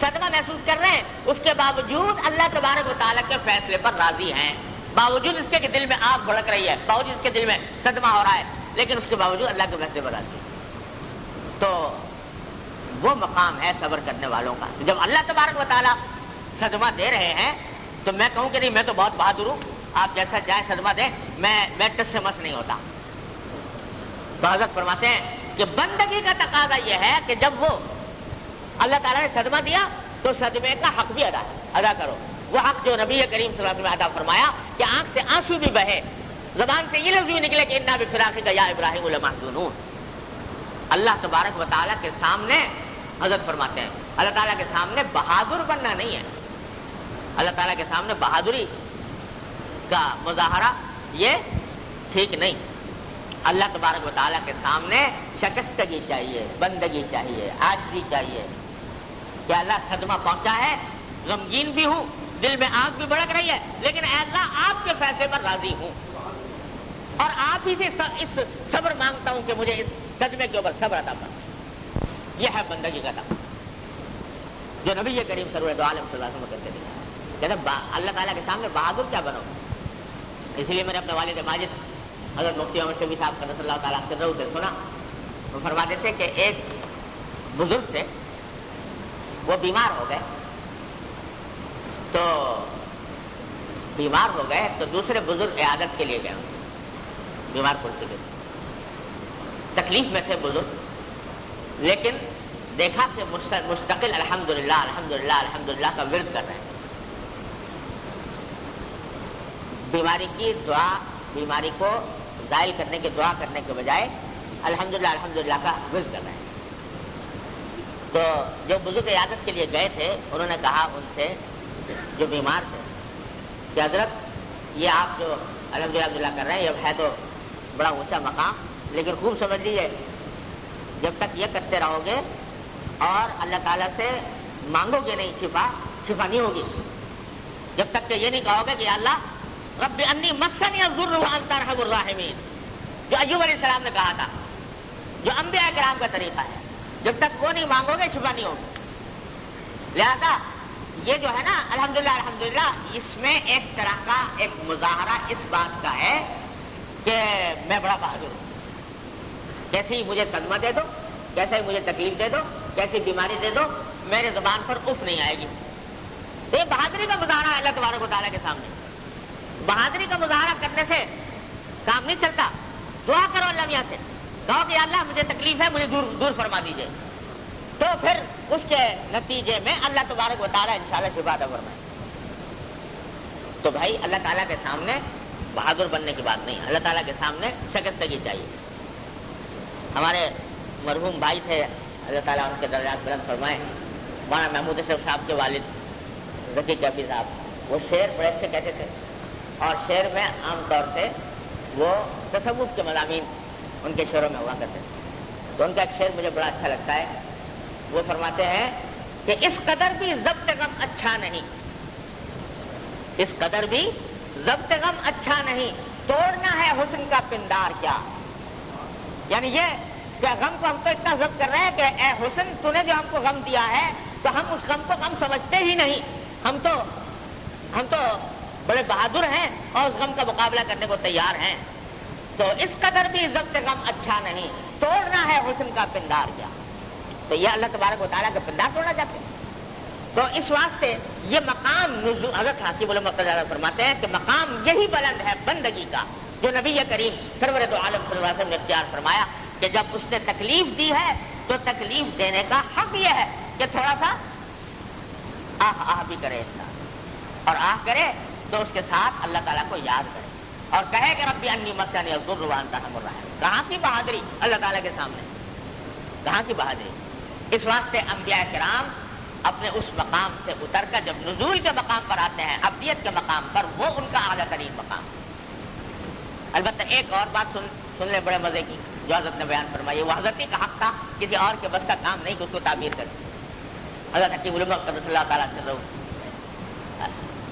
صدمہ محسوس کر رہے ہیں، اس کے باوجود اللہ تبارک و تعالیٰ کے فیصلے پر راضی ہیں، باوجود اس کے کہ دل میں آگ بھڑک رہی ہے، باوجود اس کے دل میں صدمہ ہو رہا ہے، لیکن اس کے باوجود اللہ کے فیصلے پر راضی ہے۔ تو وہ مقام ہے صبر کرنے والوں کا۔ جب اللہ تبارک و تعالیٰ صدمہ دے رہے ہیں تو میں کہوں کہ نہیں میں تو بہت بہادر ہوں، آپ جیسا چاہے صدمہ دیں، میں ٹس سے مس نہیں ہوتا۔ تو حضرت فرماتے ہیں کہ بندگی کا تقاضا یہ ہے کہ جب وہ اللہ تعالیٰ نے صدمہ دیا تو صدمے کا حق بھی ادا کرو، وہ حق جو نبی کریم صلی اللہ علیہ وسلم نے ادا فرمایا کہ آنکھ سے آنسو بھی بہے، زبان سے یہ لفظ بھی نکلے کہ انا بفراقک یا ابراہیم لمحزونون۔ اللہ تبارک و تعالیٰ کے سامنے حضرت فرماتے ہیں اللہ تعالیٰ کے سامنے بہادر بننا نہیں ہے، اللہ تعالیٰ کے سامنے بہادری کا مظاہرہ یہ ٹھیک نہیں۔ اللہ تبارک و تعالیٰ کے سامنے شکستگی چاہیے، بندگی چاہیے، عاجزی چاہیے کہ اللہ صدمہ پہنچا ہے، غمگین بھی ہوں، دل میں آگ بھی بھڑک رہی ہے، لیکن اے اللہ آپ کے فیصلے پر راضی ہوں اور آپ ہی سے اس صبر مانگتا ہوں کہ مجھے اس صدمے کے اوپر صبر عطا فرمائے۔ یہ ہے بندگی کا تقاضا جو نبی کریم سرور عالم صلی اللہ علیہ وسلم کرتے تھے۔ جب اللہ تعالیٰ کے سامنے بہادر کیا بنو، اس لیے میں نے اپنے والد ماجد حضرت مفتی محمد شفیع صاحب قدس اللہ تعالیٰ سے سنا، وہ فرماتے تھے کہ ایک بزرگ تھے، وہ بیمار ہو گئے تو دوسرے بزرگ عیادت کے لیے گئے، بیمار پڑتے گئے، تکلیف میں تھے بزرگ، لیکن دیکھا کہ مستقل الحمدللہ الحمدللہ الحمدللہ کا ورد کر رہے ہیں۔ بیماری کی دعا، بیماری کو زائل کرنے کی دعا کرنے کے بجائے الحمدللہ الحمدللہ کا ورد کر رہے ہیں۔ تو جو بزرگ عیادت کے لیے گئے تھے انہوں نے کہا ان سے جو بیمار تھے کہ حضرت یہ آپ جو الحمدللہ الحمدللہ کر رہے ہیں یہ ہے تو بڑا اونچا مقام، لیکن خوب سمجھ لیجیے جب تک یہ کرتے رہو گے اور اللہ تعالیٰ سے مانگو گے نہیں شفا نہیں ہوگی، جب تک کہ یہ نہیں کہو گے کہ اللہ رب انی مسنی الضر وانت ارحم الراحمین، جو ایوب علیہ السلام نے کہا تھا، جو انبیاء کرام کا طریقہ ہے، جب تک وہ نہیں مانگو گے شفا نہیں ہوگی۔ لہذا یہ جو ہے نا الحمدللہ الحمدللہ، اس میں ایک طرح کا ایک مظاہرہ اس بات کا ہے کہ میں بڑا بہادر ہوں، کیسے ہی مجھے صدمہ دے دو، کیسے ہی مجھے تکلیف دے دو، کیسی بیماری دے دو، میرے زبان پر اف نہیں آئے گی۔ تو یہ بہادری کا مظاہرہ ہے اللہ تبارک و تعالیٰ کے سامنے۔ بہادری کا مظاہرہ کرنے سے کام نہیں چلتا، دعا کرو اللہ میاں سے، کہو کہ اللہ مجھے تکلیف ہے، مجھے دور فرما دیجئے، تو پھر اس کے نتیجے میں اللہ تبارک و تعالیٰ انشاءاللہ شفا عطا فرمائے۔ تو بھائی اللہ تعالیٰ کے سامنے بہادر بننے کی بات نہیں، اللہ تعالیٰ کے سامنے شکستگی چاہیے۔ ہمارے مرحوم بھائی تھے اللہ تعالیٰ ان کے درجات بلند فرمائے، مولانا محمود اشرف صاحب کے والد ذکی کیفی صاحب، وہ شعر بڑے اچھے کہتے تھے، اور شعر میں عام طور سے وہ تصوف کے مضامین ان کے شعروں میں ہوا کرتے تھے۔ تو ان کا ایک شعر مجھے بڑا اچھا لگتا ہے، وہ فرماتے ہیں کہ اس قدر بھی ضبط غم اچھا نہیں، اس قدر بھی ضبط غم اچھا نہیں، توڑنا ہے حسن کا پندار کیا۔ یعنی یہ کہ غم کو ہم تو اتنا ضبط کر رہے ہیں کہ اے حسن تو نے جو ہم کو غم دیا ہے تو ہم اس غم کو غم سمجھتے ہی نہیں، ہم تو بڑے بہادر ہیں اور اس غم کا مقابلہ کرنے کو تیار ہیں۔ تو اس قدر بھی ضبط غم اچھا نہیں، توڑنا ہے حسن کا پندار کیا۔ تو یہ اللہ تبارک و تعالیٰ کا پندار توڑنا چاہتے ہیں۔ تو اس واسطے یہ مقام حضرت حاکم المقتدر فرماتے ہیں کہ مقام یہی بلند ہے بندگی کا جو نبی کریم سرور دو عالم صلی اللہ علیہ وسلم نے اختیار فرمایا کہ جب اس نے تکلیف دی ہے تو تکلیف دینے کا حق یہ ہے کہ تھوڑا سا آہ بھی کرے انسان، اور آہ کرے تو اس کے ساتھ اللہ تعالیٰ کو یاد کرے اور کہے کہ ربی انی مسنی الضر وانت ارحم الراحمین۔ کہاں کی بہادری اللہ تعالیٰ کے سامنے، کہاں کی بہادری۔ اس واسطے انبیاء کرام اپنے اس مقام سے اتر کر جب نزول کے مقام پر آتے ہیں، ابدیت کے مقام پر، وہ ان کا اعلیٰ ترین مقام۔ البتہ ایک اور بات سن لے بڑے مزے کی جو حضرت نے بیان فرمائی، وہ حضرت ہی کا حق تھا، کسی اور کے بس کا کام نہیں کہ اس کو تعبیر کرے۔ حضرت حکیم علوم قدس اللہ تعالیٰ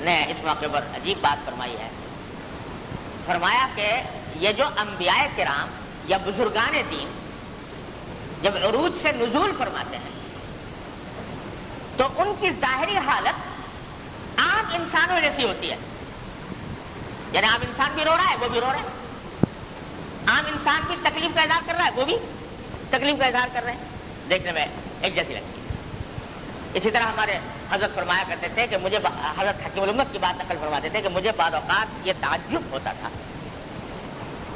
نے اس موقع پر عجیب بات فرمائی ہے، فرمایا کہ یہ جو انبیاء کرام یا بزرگان دین جب عروج سے نزول فرماتے ہیں تو ان کی ظاہری حالت عام انسانوں جیسی ہوتی ہے. یعنی عام انسان بھی رو رہا ہے، وہ بھی رو رہا ہے. عام انسان بھی تکلیف کا اظہار کر رہا ہے، وہ بھی تکلیف کا اظہار کر رہے ہیں. دیکھنے میں ایک جیسی لگتی ہے. اسی طرح ہمارے حضرت فرمایا کرتے تھے کہ مجھے، حضرت حکیم الامت کی بات نقل فرماتے تھے کہ مجھے بعض اوقات یہ تعجب ہوتا تھا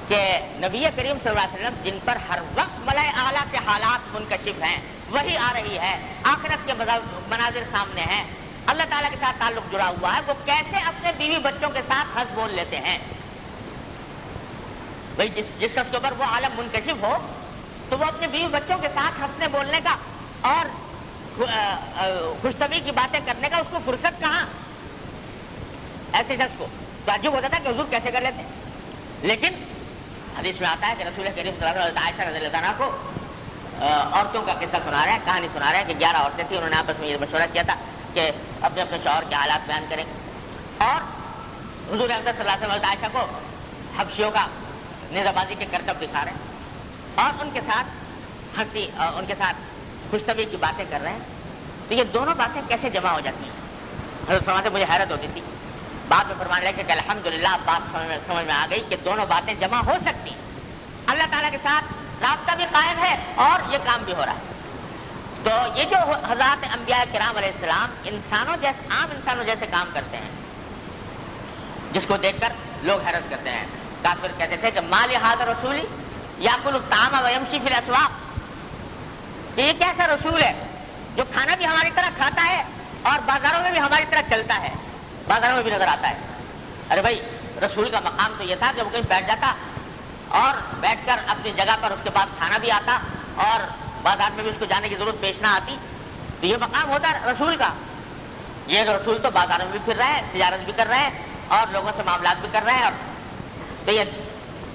کہ نبی کریم صلی اللہ علیہ وسلم جن پر ہر وقت ملائے اعلیٰ کے حالات منکشف ہیں، وہی آ رہی ہے، آخرت کے مناظر سامنے ہیں، اللہ تعالیٰ کے ساتھ تعلق جڑا ہوا ہے، وہ کیسے اپنے بیوی بچوں کے ساتھ ہنس بول لیتے ہیں. بھائی جس شخص کے اوپر وہ عالم منکشف ہو تو وہ اپنے بیوی بچوں کے ساتھ ہنسنے بولنے کا اور خوش طبعی کی باتیں کرنے کا اس کو فرصت کہاں؟ ایسے شخص کو تعجب ہوتا تھا کہ حضور کیسے کر لیتے. لیکن حدیث میں آتا ہے کہ رسول کریم صلی اللہ علیہ وسلم عائشہ رضی اللہ عنہا کو عورتوں کا قصہ سنا رہے ہیں، کہانی سنا رہے ہیں کہ 11 عورتیں تھیں، انہوں نے آپس میں یہ مشورہ کیا تھا کہ اپنے اپنے شوہر کے حالات بیان کریں، اور حضور اقدس صلی اللہ علیہ وسلم عائشہ کو حبشیوں کا نیزہ بازی کے کرتب دکھا رہے ہیں اور ان کے ساتھ ہنسی اور ان کے ساتھ خوش طبعی کی باتیں کر رہے ہیں. تو یہ دونوں باتیں کیسے جمع ہو جاتی ہیں؟ حضرت فرماتے مجھے حیرت ہوتی تھی. بعد میں فرمانے لگے کہ الحمدللہ بات سمجھ میں آ گئی کہ دونوں باتیں جمع ہو سکتی ہیں. اللہ تعالیٰ کے ساتھ رابطہ بھی قائم ہے اور یہ کام بھی ہو رہا ہے. تو یہ جو حضرات انبیاء کرام علیہ السلام انسانوں جیسے، عام انسانوں جیسے کام کرتے ہیں، جس کو دیکھ کر لوگ حیرت کرتے ہیں. کافر کہتے تھے کہ مال حاضر رسولی یاکل الطعام ویمشی فی الاسواق، یہ کیسا رسول ہے جو کھانا بھی ہماری طرح کھاتا ہے اور بازاروں میں بھی ہماری طرح چلتا ہے، بازاروں میں بھی نظر آتا ہے. ارے بھائی رسول کا مقام تو یہ تھا کہ وہ کہیں بیٹھ جاتا اور بیٹھ کر اپنی جگہ پر اس کے بعد کھانا بھی آتا اور بازار میں بھی اس کو جانے کی ضرورت پیش نہ آتی. تو یہ مقام ہوتا ہے رسول کا. یہ رسول تو بازاروں میں بھی پھر رہے ہیں، تجارت بھی کر رہے ہیں اور لوگوں سے معاملات بھی کر رہے ہیں. اور تو یہ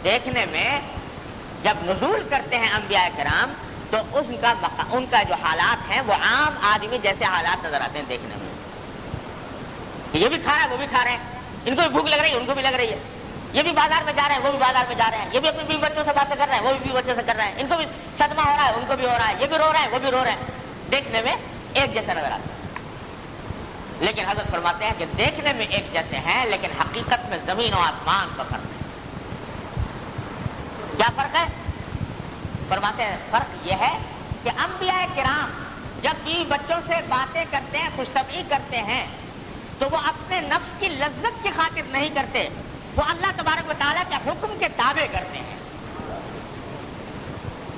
دیکھنے میں جب نزول کرتے ہیں انبیاء کرام تو ان کا جو حالات ہیں وہ عام آدمی جیسے حالات نظر آتے ہیں دیکھنے میں. یہ بھی کھا رہا ہے، وہ بھی کھا رہے ہیں، ان کو بھی بھوک لگ رہی ہے، ان کو بھی لگ رہی ہے. یہ بھی بازار میں جا رہے ہیں، وہ بھی بازار میں جا رہے ہیں. یہ بھی اپنے بیوی بچوں سے باتیں کر رہے ہیں، وہ بھی بیوی بچوں سے کر رہے ہیں. ان کو بھی صدمہ ہو رہا ہے، ان کو بھی ہو رہا ہے. یہ بھی رو رہے ہیں، وہ بھی رو رہے ہیں. دیکھنے میں ایک جیسا نظر آتا ہے. لیکن حضرت فرماتے ہیں کہ دیکھنے میں ایک جیسے ہیں لیکن حقیقت میں زمین و آسمان کا فرق ہے. کیا فرق ہے؟ فرماتے ہیں فرق یہ ہے کہ انبیاء کرام جب بیوی بچوں سے باتیں کرتے ہیں، خوش طبعی کرتے ہیں، تو وہ اپنے نفس کی لذت کی خاطر نہیں کرتے، وہ اللہ تبارک و تعالیٰ کے حکم کے تابع کرتے ہیں.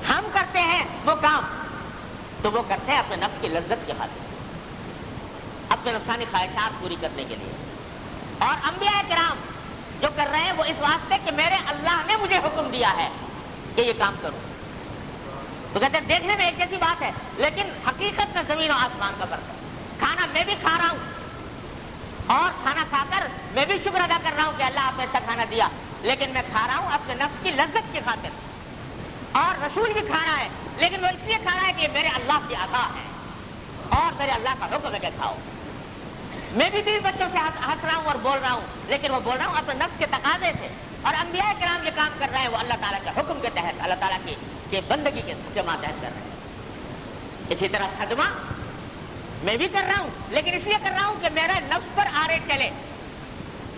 ہم کرتے ہیں وہ کام تو وہ کرتے ہیں اپنے نفس کی لذت کی خاطر، اپنے نفسانی خواہشات پوری کرنے کے لیے. اور انبیاء کرام جو کر رہے ہیں وہ اس واسطے کہ میرے اللہ نے مجھے حکم دیا ہے کہ یہ کام کروں. تو کہتے ہیں دیکھنے میں ایک جیسی بات ہے لیکن حقیقت میں زمین و آسمان کا فرق ہے. کھانا میں بھی کھا رہا ہوں اور کھانا کھا کر میں بھی شکر ادا کر رہا ہوں کہ اللہ آپ نے ایسا کھانا دیا، لیکن میں کھا رہا ہوں اپنے نفس کی لذت کی خاطر. اور رسول بھی کھا رہا ہے لیکن وہ اس لیے کھا رہا ہے کہ میرے اللہ کی عطا ہے اور میرے اللہ کا حکم ہے کہ کھاؤ. میں بھی بیوی بچوں سے ہنس رہا ہوں اور بول رہا ہوں لیکن وہ بول رہا ہوں اپنے نفس کے تقاضے سے. اور انبیاء کرام یہ کام کر رہے ہیں وہ اللہ تعالیٰ کے حکم کے تحت، اللہ تعالیٰ کی بندگی کے ماتحت کر رہے ہیں. اسی طرح صدمہ میں بھی کر رہا ہوں لیکن اس لیے کر رہا ہوں کہ میرا نفس پر آرے چلے،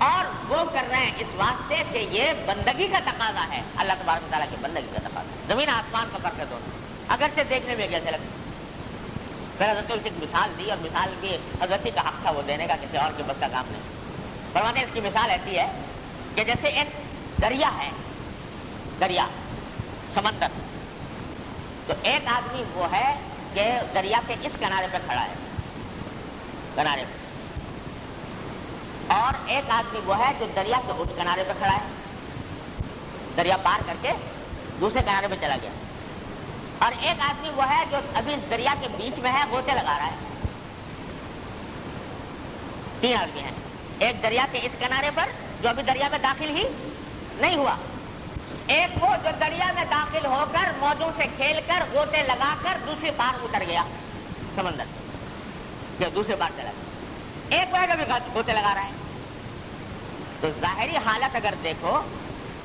اور وہ کر رہے ہیں اس واسطے کہ یہ بندگی کا تقاضا ہے، اللہ تبارک و تعالیٰ کی بندگی کا تقاضا ہے. زمین آسمان کا فرق ہے دونوں، اگرچہ دیکھنے میں کیسے لگتا. پھر حضرت نے ایک مثال دی اور مثال بھی حضرت کا حق تھا وہ دینے کا، کسی اور کے بس کا کام نہیں. فرماتے ہیں اس کی مثال ایسی ہے کہ جیسے ایک دریا ہے، دریا سمندر، تو ایک آدمی وہ ہے کہ دریا کے اس کنارے پہ کھڑا ہے، کنارے پہ، اور ایک آدمی وہ ہے جو دریا کے اس کنارے پہ کھڑا ہے، دریا پار کر کے دوسرے کنارے پہ چلا گیا. اور ایک آدمی وہ ہے جو ابھی دریا کے بیچ میں ہے، غوطے لگا رہا ہے. 3 آدمی ہیں، ایک دریا کے اس کنارے پر جو ابھی دریا میں داخل ہی نہیں ہوا، ایک وہ جو دریا میں داخل ہو کر موجوں سے کھیل کر غوطے لگا کر دوسری پار اتر گیا سمندر، جو دوسرے پار چلا گیا. ایک وہ ہے جو بھی غوطے لگا رہا ہے. تو ظاہری حالت اگر دیکھو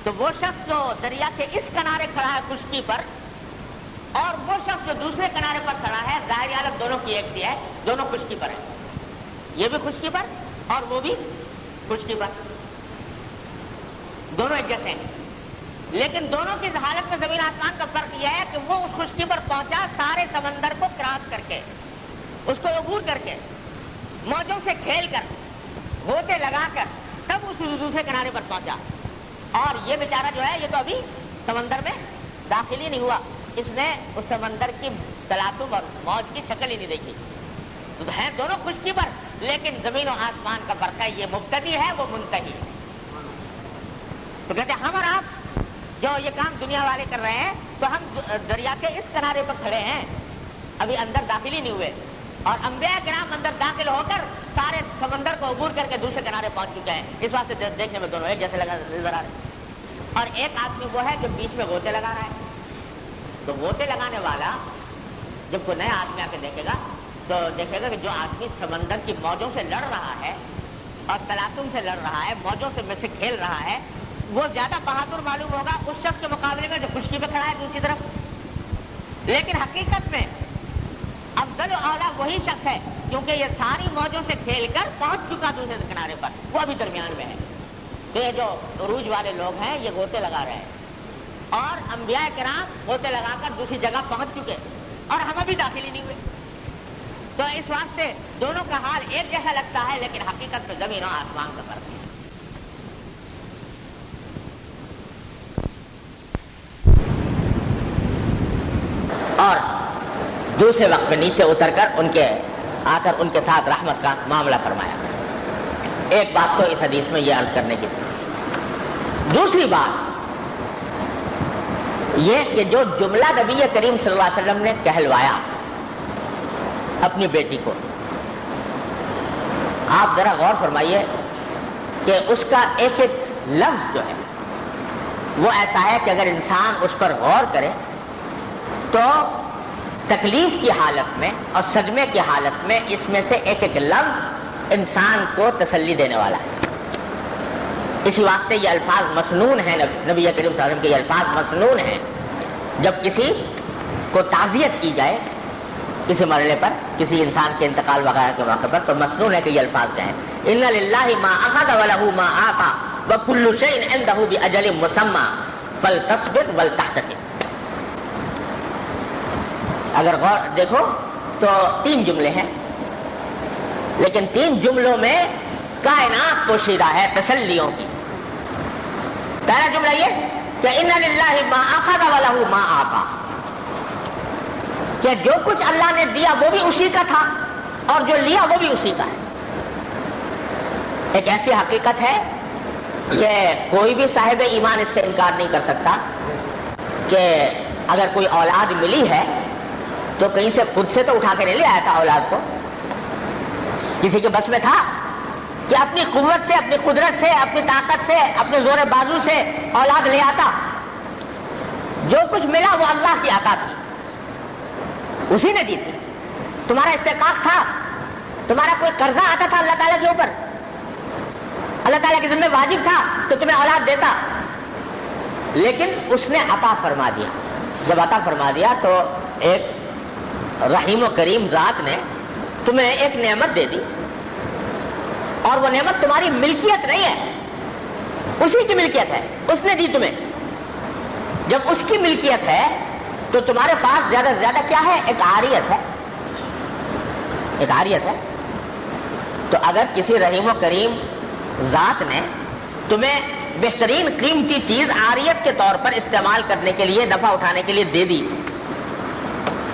تو وہ شخص جو دریا کے اس کنارے کھڑا ہے خشکی پر، اور وہ شخص جو دوسرے کنارے پر کھڑا ہے ظاہری حالت دونوں کی ایک سی ہے، دونوں خشکی پر ہیں، یہ بھی خشکی پر اور وہ بھی خشکی پر، دونوں ایک جیسے ہیں، لیکن دونوں کی حالت میں زمین آسمان کا فرق یہ ہے کہ وہ اس خشکی پر پہنچا سارے سمندر کو کراس کر کے، اس کو عبور کر کے، موجوں سے کھیل کر، غوطے لگا کر، تب اس دوسرے کنارے پر پہنچا، اور یہ بیچارہ جو ہے یہ تو ابھی سمندر میں داخل ہی نہیں ہوا، اس نے اس سمندر کی تلاطم اور موج کی شکل ہی نہیں دیکھی، تو ہیں دونوں خشکی پر، لیکن زمین و آسمان کا فرق ہے، یہ مبتدی ہے وہ منتہی ہے۔ تو کہتے ہیں ہم اور آپ جو یہ کام دنیا والے کر رہے ہیں تو ہم دریا کے اس کنارے پر کھڑے ہیں، ابھی اندر داخل ہی نہیں ہوئے، اور انبیاء کرام اندر داخل ہو کر سارے سمندر کو عبور کر کے دوسرے کنارے پہنچ چکے ہیں، اس واسطے دیکھنے میں دونوں ایک جیسے نظر آ رہے ہیں۔ اور ایک آدمی وہ ہے جو بیچ میں غوطے لگا رہا ہے، تو غوطے لگانے والا جب کوئی نیا آدمی آ کے دیکھے گا تو دیکھے گا کہ جو آدمی سمندر کی موجوں سے لڑ رہا ہے اور تلاطم سے لڑ رہا ہے، موجوں سے میں سے کھیل رہا ہے، وہ زیادہ بہادر معلوم ہوگا اس شخص کے مقابلے میں جو خشکی پہ کھڑا ہے دوسری طرف، لیکن حقیقت میں افضل و اعلیٰ وہی شخص ہے، کیونکہ یہ ساری موجوں سے کھیل کر پہنچ چکا دوسرے کنارے پر، وہ ابھی درمیان میں ہے۔ تو یہ جو عروج والے لوگ ہیں یہ غوطے لگا رہے ہیں، اور انبیاء کرام غوطے لگا کر دوسری جگہ پہنچ چکے، اور ہم ابھی داخل ہی نہیں ہوئے، تو اس واسطے دونوں کا حال ایک جیسا لگتا ہے، لیکن حقیقت میں زمین و آسمان کا فرق ہے۔ اور دوسرے وقت میں نیچے اتر کر ان کے ساتھ رحمت کا معاملہ فرمایا۔ ایک بات تو اس حدیث میں یہ عرض کرنے کی تھی۔ دوسری بات یہ کہ جو جملہ نبی کریم صلی اللہ علیہ وسلم نے کہلوایا اپنی بیٹی کو، آپ ذرا غور فرمائیے کہ اس کا ایک ایک لفظ جو ہے وہ ایسا ہے کہ اگر انسان اس پر غور کرے تو تکلیف کی حالت میں اور صدمے کی حالت میں اس میں سے ایک ایک لفظ انسان کو تسلی دینے والا ہے۔ اسی واسطے یہ الفاظ مسنون ہیں، نبی کریم صلی اللہ علیہ وسلم کے یہ الفاظ مسنون ہیں۔ جب کسی کو تعزیت کی جائے کسی مرحلے پر، کسی انسان کے انتقال وغیرہ کے موقع پر، تو مسنون ہے کہ یہ الفاظ کہیں ان للہ ما اخذ ولہ ما آتا وکل شیء عنده باجل مسمى فلتصبر ولتحتسب۔ اگر غور دیکھو تو 3 جملے ہیں، لیکن 3 جملوں میں کائنات پوشیدہ ہے تسلیوں کی۔ پہلا جملہ یہ کہ ان للہ ما اخذ ولہ ما آتا، کہ جو کچھ اللہ نے دیا وہ بھی اسی کا تھا اور جو لیا وہ بھی اسی کا ہے۔ ایک ایسی حقیقت ہے کہ کوئی بھی صاحب ایمان اس سے انکار نہیں کر سکتا کہ اگر کوئی اولاد ملی ہے تو کہیں سے خود سے تو اٹھا کے نہیں لے آیا تھا اولاد کو، کسی کے بس میں تھا کہ اپنی قوت سے، اپنی قدرت سے، اپنی طاقت سے، اپنے زور بازو سے اولاد لے آتا؟ جو کچھ ملا وہ اللہ کی عطا تھی، اسی نے دی تھی۔ تمہارا استحقاق تھا، تمہارا کوئی قرضہ آتا تھا اللہ تعالیٰ کے اوپر، اللہ تعالیٰ کے ذمہ واجب تھا تو تمہیں اولاد دیتا، لیکن اس نے عطا فرما دیا۔ جب عطا فرما دیا تو ایک رحیم و کریم ذات نے تمہیں ایک نعمت دے دی، اور وہ نعمت تمہاری ملکیت نہیں ہے، اسی کی ملکیت ہے، اس نے دی تمہیں۔ جب اس کی ملکیت ہے تو تمہارے پاس زیادہ سے زیادہ کیا ہے؟ ایک عاریت ہے، ایک عاریت ہے۔ تو اگر کسی رحیم و کریم ذات نے تمہیں بہترین قیمتی چیز عاریت کے طور پر استعمال کرنے کے لیے، نفع اٹھانے کے لیے دے دی،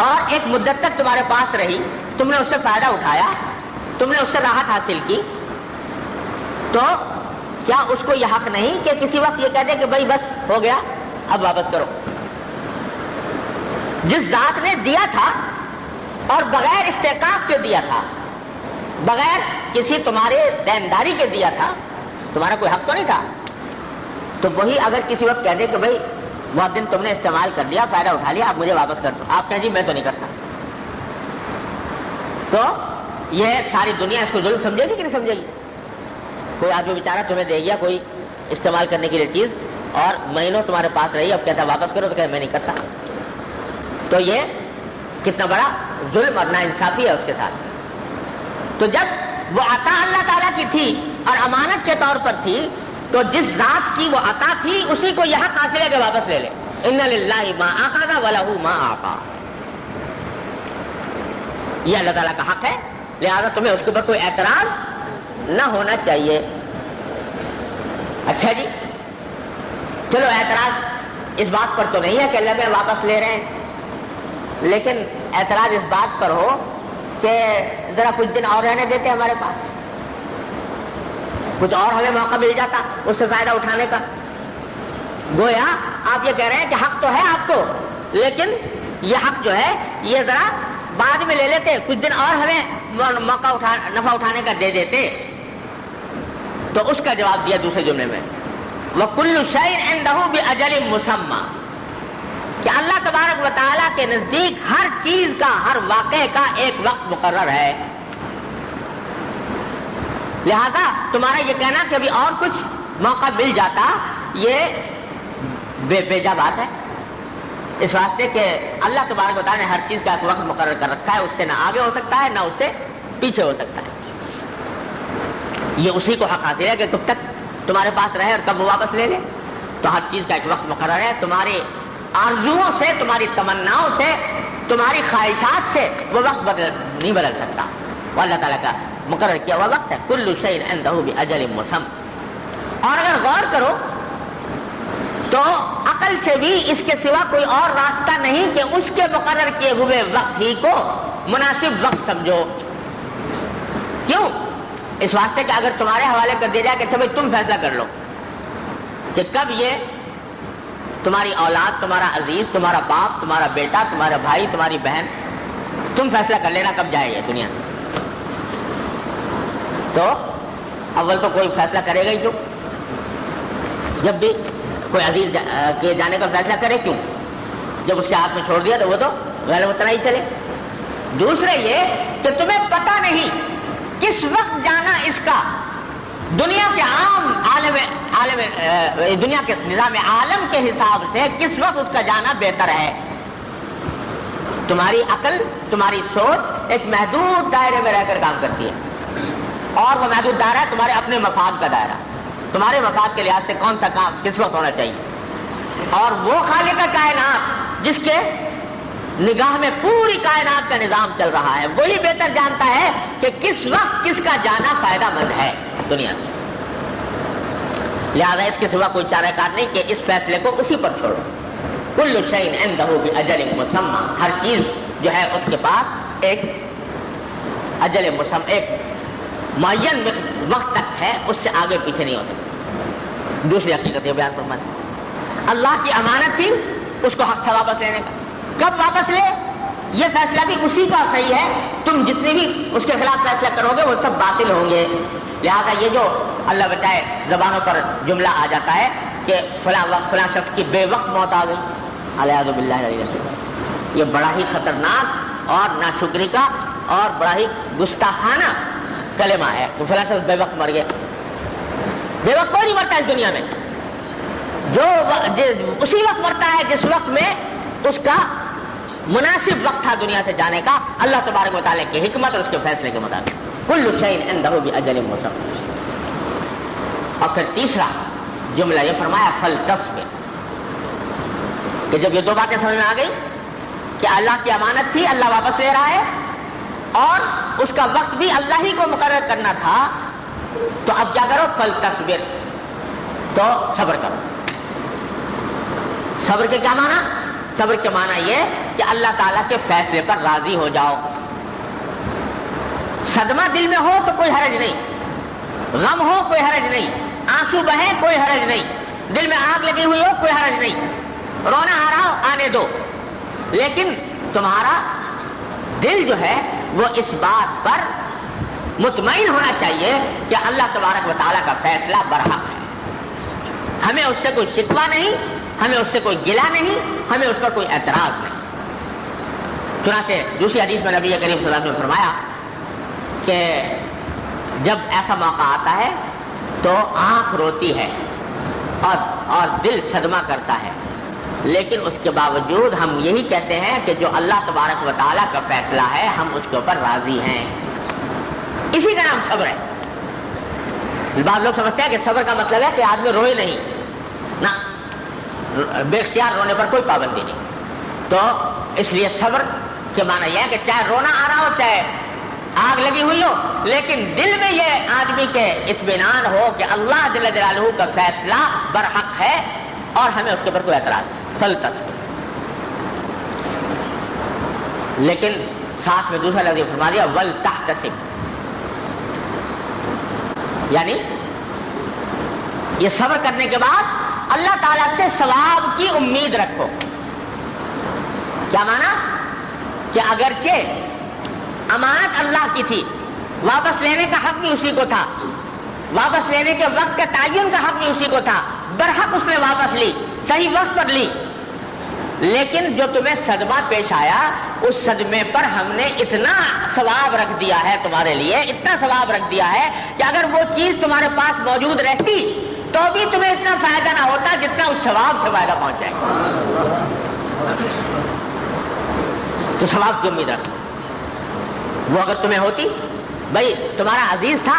اور ایک مدت تک تمہارے پاس رہی، تم نے اس سے فائدہ اٹھایا، تم نے اس سے راحت حاصل کی، تو کیا اس کو یہ حق نہیں کہ کسی وقت یہ کہہ دے کہ بھائی بس ہو گیا اب واپس کرو؟ جس ذات نے دیا تھا اور بغیر استحقاق کے دیا تھا، بغیر کسی تمہارے دینداری کے دیا تھا، تمہارا کوئی حق تو نہیں تھا، تو وہی اگر کسی وقت کہہ دے کہ بھائی بہت دن تم نے استعمال کر لیا، فائدہ اٹھا لیا، آپ مجھے واپس کر دو، آپ کہیں جی میں تو نہیں کرتا، تو یہ ساری دنیا اس کو ظلم سمجھے گی کہ نہیں سمجھے گی؟ کوئی آدمی بیچارہ تمہیں دے گیا کوئی استعمال کرنے کے لیے چیز، اور مہینوں تمہارے پاس رہی، اب کہتا واپس کرو تو کہ میں نہیں کرتا۔ تو یہ کتنا بڑا ظلم اور ناانصافی ہے اس کے ساتھ. تو جب وہ عطا اللہ تعالیٰ کی تھی اور امانت کے طور پر تھی تو جس ذات کی وہ عطا تھی اسی کو یہ حق حاصل ہے کہ واپس لے لے. ان للہ ما اخذ ولہ ما اعطى. یہ اللہ تعالیٰ کا حق ہے، لہذا تمہیں اس کے اوپر کوئی اعتراض نہ ہونا چاہیے. اچھا جی، چلو اعتراض اس بات پر تو نہیں ہے کہ اللہ میں واپس لے رہے ہیں، لیکن اعتراض اس بات پر ہو کہ ذرا کچھ دن اور رہنے دیتے ہمارے پاس، کچھ اور ہمیں موقع مل جاتا اس سے فائدہ اٹھانے کا. گویا آپ یہ کہہ رہے ہیں کہ حق تو ہے آپ کو، لیکن یہ حق جو ہے یہ ذرا بعد میں لے لیتے، کچھ دن اور ہمیں موقع نفع اٹھانے کا دے دیتے. تو اس کا جواب دیا دوسرے جملے میں وَكُلُّ شَيْءٍ عِندَهُ بِأَجَلٍ مُّسَمًّى، کہ اللہ تبارک و تعالیٰ کے نزدیک ہر چیز کا، ہر واقعے کا ایک وقت مقرر ہے. لہذا تمہارا یہ کہنا کہ ابھی اور کچھ موقع مل جاتا یہ بیجا بات ہے، اس واسطے کہ اللہ تبارک و تعالیٰ نے ہر چیز کا ایک وقت مقرر کر رکھا ہے، اس سے نہ آگے ہو سکتا ہے نہ اس سے پیچھے ہو سکتا ہے. یہ اسی کو حق حاصل ہے کہ کب تک تمہارے پاس رہے اور کب وہ واپس لے لے. تو ہر چیز کا ایک وقت مقرر ہے. تمہاری آرزوؤں سے، تمہاری تمناؤں سے، تمہاری خواہشات سے وہ وقت نہیں بدل سکتا. وہ اللہ تعالیٰ کا مقرر کیا ہوا وقت ہے. کل شیء عنده بأجل مسمى. اور اگر غور کرو تو عقل سے بھی اس کے سوا کوئی اور راستہ نہیں کہ اس کے مقرر کیے ہوئے وقت ہی کو مناسب وقت سمجھو. کیوں؟ اس واسطے کہ اگر تمہارے حوالے کر دیا جائے کہ اچھا بھائی تم فیصلہ کر لو کہ کب یہ تمہاری اولاد، تمہارا عزیز، تمہارا باپ، تمہارا بیٹا، تمہارا بھائی، تمہاری بہن، تم فیصلہ کر لینا کب جائے یہ دنیا سے. تو اول تو کوئی فیصلہ کرے گا ہی کیوں؟ جب بھی کوئی عزیز کے جانے کا فیصلہ کرے کیوں؟ جب اس کے ہاتھ میں چھوڑ دیا تو وہ تو غیر متناہی چلے. دوسرے یہ کہ تمہیں پتہ نہیں کس وقت جانا اس کا دنیا کے دنیا کے نظام عالم کے حساب سے کس وقت اس کا جانا بہتر ہے. تمہاری عقل، تمہاری سوچ ایک محدود دائرے میں رہ کر کام کرتی ہے، اور وہ محدود دائرہ ہے تمہارے اپنے مفاد کا دائرہ. تمہارے مفاد کے لحاظ سے کون سا کام کس وقت ہونا چاہیے، اور وہ خالق کائنات جس کے نگاہ میں پوری کائنات کا نظام چل رہا ہے وہی بہتر جانتا ہے کہ کس وقت کس کا جانا فائدہ مند ہے دنیا سے. لہذا اس کے سوا کوئی چارہ کار نہیں کہ اس فیصلے کو اسی پر چھوڑو. کل شیء عنده بأجل مسمى، ہر چیز جو ہے اس کے پاس ایک اجل مسمى، ایک معین وقت تک ہے، اس سے آگے پیچھے نہیں ہو سکتا. دوسری حقیقت یہ بیان فرماتے اللہ کی امانت تھی، اس کو حق تھا واپس لینے کا. کب واپس لے یہ فیصلہ بھی اسی کا صحیح ہے. تم جتنے بھی اس کے خلاف فیصلہ کرو گے وہ سب باطل ہوں گے. لہذا یہ جو اللہ بچائے زبانوں پر جملہ آ جاتا ہے کہ فلاں وقت فلاں شخص کی بے وقت موت آ گئی، الیاذ باللہ، یہ بڑا ہی خطرناک اور ناشکری کا اور بڑا ہی گستاخانہ کلمہ ہے. تو فلاں شخص بے وقت مر گیا. بے وقت کوئی نہیں مرتا اس دنیا میں. جو اسی وقت مرتا ہے جس وقت میں اس کا مناسب وقت تھا دنیا سے جانے کا، اللہ تبارک و تعالیٰ کی حکمت اور اس کے فیصلے کے مطابق. کل شیء عنده بأجل مسمى. اور پھر تیسرا جملہ یہ فرمایا فلتصبر، کہ جب یہ دو باتیں سمجھ میں آ گئی کہ اللہ کی امانت تھی، اللہ واپس لے رہا ہے، اور اس کا وقت بھی اللہ ہی کو مقرر کرنا تھا، تو اب کیا کرو؟ فلتصبر، تو صبر کرو. صبر کے کیا معنی؟ صبر کے معنی یہ کہ اللہ تعالیٰ کے فیصلے پر راضی ہو جاؤ. صدمہ دل میں ہو تو کوئی حرج نہیں، غم ہو کوئی حرج نہیں، آنسو بہیں کوئی حرج نہیں، دل میں آگ لگی ہوئی ہو کوئی حرج نہیں، رونا آ رہا ہو آنے دو. لیکن تمہارا دل جو ہے وہ اس بات پر مطمئن ہونا چاہیے کہ اللہ تبارک و تعالیٰ کا فیصلہ برحق ہے. ہمیں اس سے کوئی شکوہ نہیں، ہمیں اس سے کوئی گلہ نہیں، ہمیں اس پر کوئی اعتراض نہیں. چنانچہ دوسری حدیث میں نبی کریم صلی اللہ علیہ وسلم نے فرمایا کہ جب ایسا موقع آتا ہے تو آنکھ روتی ہے اور دل صدمہ کرتا ہے. لیکن اس کے باوجود ہم یہی کہتے ہیں کہ جو اللہ تبارک و تعالیٰ کا فیصلہ ہے ہم اس کے اوپر راضی ہیں. اسی کا نام صبر ہے. بعض لوگ سمجھتے ہیں کہ صبر کا مطلب ہے کہ آدمی روئے نہیں، نہ، بے اختیار رونے پر کوئی پابندی نہیں. تو اس لیے صبر کے معنی یہ ہے کہ چاہے رونا آ رہا ہو، چاہے آگ لگی ہوئی ہو، لیکن دل میں یہ آدمی کے اطمینان ہو کہ اللہ جل جلالہ کا فیصلہ برحق ہے اور ہمیں اس کے اوپر کوئی اعتراض نہیں. لیکن ساتھ میں دوسرا لفظ فرما دیا وَلْتَحْتَسِبْ، یعنی یہ صبر کرنے کے بعد اللہ تعالیٰ سے ثواب کی امید رکھو. کیا مانا؟ کہ اگرچہ امانت اللہ کی تھی، واپس لینے کا حق بھی اسی کو تھا، واپس لینے کے وقت کا تعین کا حق بھی اسی کو تھا، برحق اس نے واپس لی، صحیح وقت پر لی، لیکن جو تمہیں صدمہ پیش آیا اس صدمے پر ہم نے اتنا ثواب رکھ دیا ہے تمہارے لیے، اتنا ثواب رکھ دیا ہے کہ اگر وہ چیز تمہارے پاس موجود رہتی تو بھی تمہیں اتنا فائدہ نہ ہوتا جتنا اس ثواب سے فائدہ پہنچ جائے. تو ثواب کی امید رکھو. وہ اگر تمہیں ہوتی، بھائی تمہارا عزیز تھا،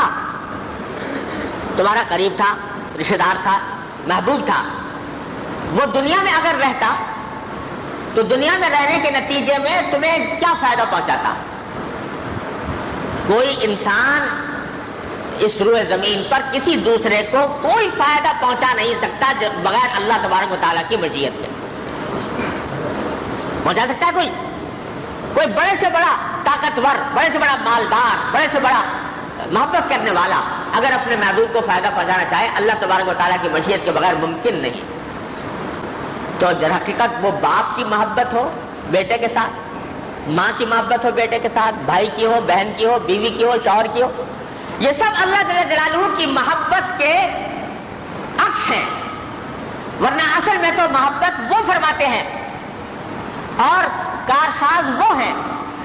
تمہارا قریب تھا، رشتہ دار تھا، محبوب تھا، وہ دنیا میں اگر رہتا تو دنیا میں رہنے کے نتیجے میں تمہیں کیا فائدہ پہنچاتا؟ کوئی انسان اس روئے زمین پر کسی دوسرے کو کوئی فائدہ پہنچا نہیں سکتا بغیر اللہ تبارک و تعالیٰ کی مشیت کے. پہنچا سکتا ہے کوئی بڑے سے بڑا طاقتور، بڑے سے بڑا مالدار، بڑے سے بڑا محبت کرنے والا اگر اپنے محبوب کو فائدہ پہنچانا چاہے اللہ تبارک و تعالیٰ کی مشیت کے بغیر ممکن نہیں. تو در حقیقت وہ باپ کی محبت ہو بیٹے کے ساتھ، ماں کی محبت ہو بیٹے کے ساتھ، بھائی کی ہو، بہن کی ہو، بیوی کی ہو، شوہر کی ہو، یہ سب اللہ جل جلالہ کی محبت کے عکس ہیں. ورنہ اصل میں تو محبت وہ فرماتے ہیں اور کارساز وہ ہیں.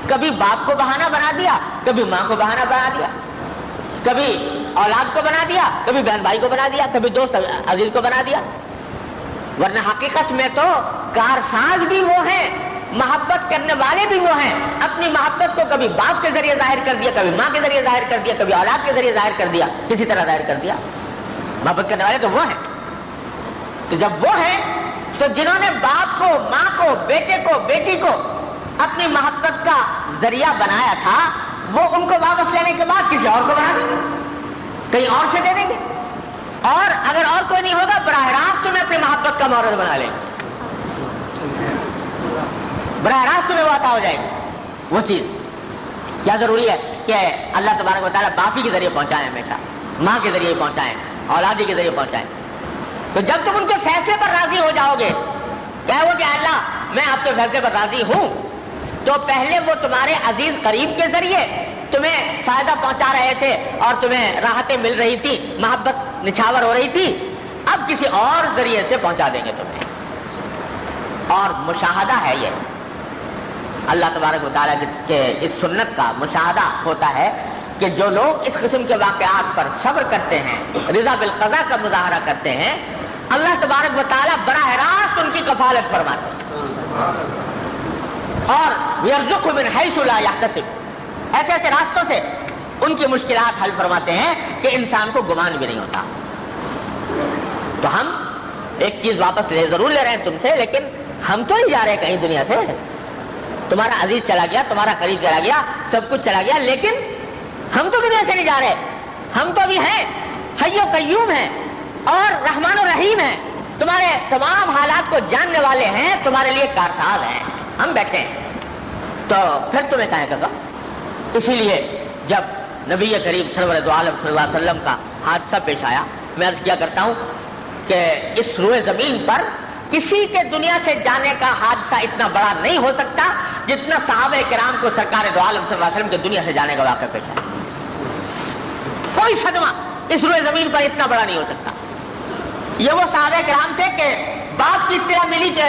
کبھی باپ کو بہانہ بنا دیا، کبھی ماں کو بہانہ بنا دیا، کبھی اولاد کو بنا دیا، کبھی بہن بھائی کو بنا دیا، کبھی دوست عزیز کو بنا دیا. ورنہ حقیقت میں تو کارساز بھی وہ ہیں، محبت کرنے والے بھی وہ ہیں. اپنی محبت کو کبھی باپ کے ذریعے ظاہر کر دیا، کبھی ماں کے ذریعے ظاہر کر دیا، کبھی اولاد کے ذریعے ظاہر کر دیا، کسی طرح ظاہر کر دیا. محبت کرنے والے تو وہ ہیں. تو جب وہ ہیں تو جنہوں نے باپ کو، ماں کو، بیٹے کو، بیٹی کو اپنی محبت کا ذریعہ بنایا تھا، وہ ان کو واپس لینے کے بعد کسی اور کو بنا دیں گے، کہیں اور سے دے دیں گے. اور اگر اور کوئی نہیں ہوگا براہ راست تمہیں اپنی محبت کا مورد بنا لیں گے، براہ راست تمہیں وہ عطا ہو جائے گی وہ چیز. کیا ضروری ہے کہ اللہ تبارک و تعالیٰ باپ ہی کے ذریعے پہنچائیں، ہمیشہ ماں کے ذریعے پہنچائیں، اولادی کے ذریعے پہنچائیں. تو جب تم ان کے فیصلے پر راضی ہو جاؤ گے، کہو گے اللہ میں آپ کے فیصلے پر راضی ہوں، تو پہلے وہ تمہارے عزیز قریب کے ذریعے تمہیں فائدہ پہنچا رہے تھے اور تمہیں راحتیں مل رہی تھی، محبت نچھاور ہو رہی تھی، اب کسی اور ذریعے سے پہنچا دیں گے تمہیں. اور مشاہدہ ہے یہ اللہ تبارک و تعالیٰ کے اس سنت کا مشاہدہ ہوتا ہے کہ جو لوگ اس قسم کے واقعات پر صبر کرتے ہیں، رضا بالقضاء کا مظاہرہ کرتے ہیں، اللہ تبارک و تعالیٰ براہ راست ان کی کفالت فرماتے ہیں اور یرزقہ من حیث لا یحتسب، ایسے ایسے راستوں سے ان کی مشکلات حل فرماتے ہیں کہ انسان کو گمان بھی نہیں ہوتا. تو ہم ایک چیز واپس ضرور لے رہے ہیں تم سے، لیکن ہم تو نہیں جا رہے کہیں دنیا سے. تمہارا عزیز چلا گیا، تمہارا قریب چلا گیا، سب کچھ چلا گیا، لیکن ہم تو دنیا سے نہیں جا رہے. ہم تو بھی ہیں، حی و قیوم ہیں اور رحمان و رحیم ہیں، تمہارے تمام حالات کو جاننے والے ہیں، تمہارے لیے کارساز ہیں. ہم بیٹھے ہیں تو پھر تمہیں کہے گا. اسی لیے جب نبی کریم سرور دو عالم صلی اللہ علیہ وسلم کا حادثہ پیش آیا، میں عرض کیا کرتا ہوں کہ اس روئے زمین پر کسی کے دنیا سے جانے کا حادثہ اتنا بڑا نہیں ہو سکتا جتنا صحابہ کرام کو سرکار دو عالم صلی اللہ علیہ وسلم کے دنیا سے جانے کا واقعہ پیش آیا. کوئی صدمہ اس روئے زمین پر اتنا بڑا نہیں ہو سکتا. یہ وہ صحابہ کرام تھے کہ باپ کی اطلاع ملی کہ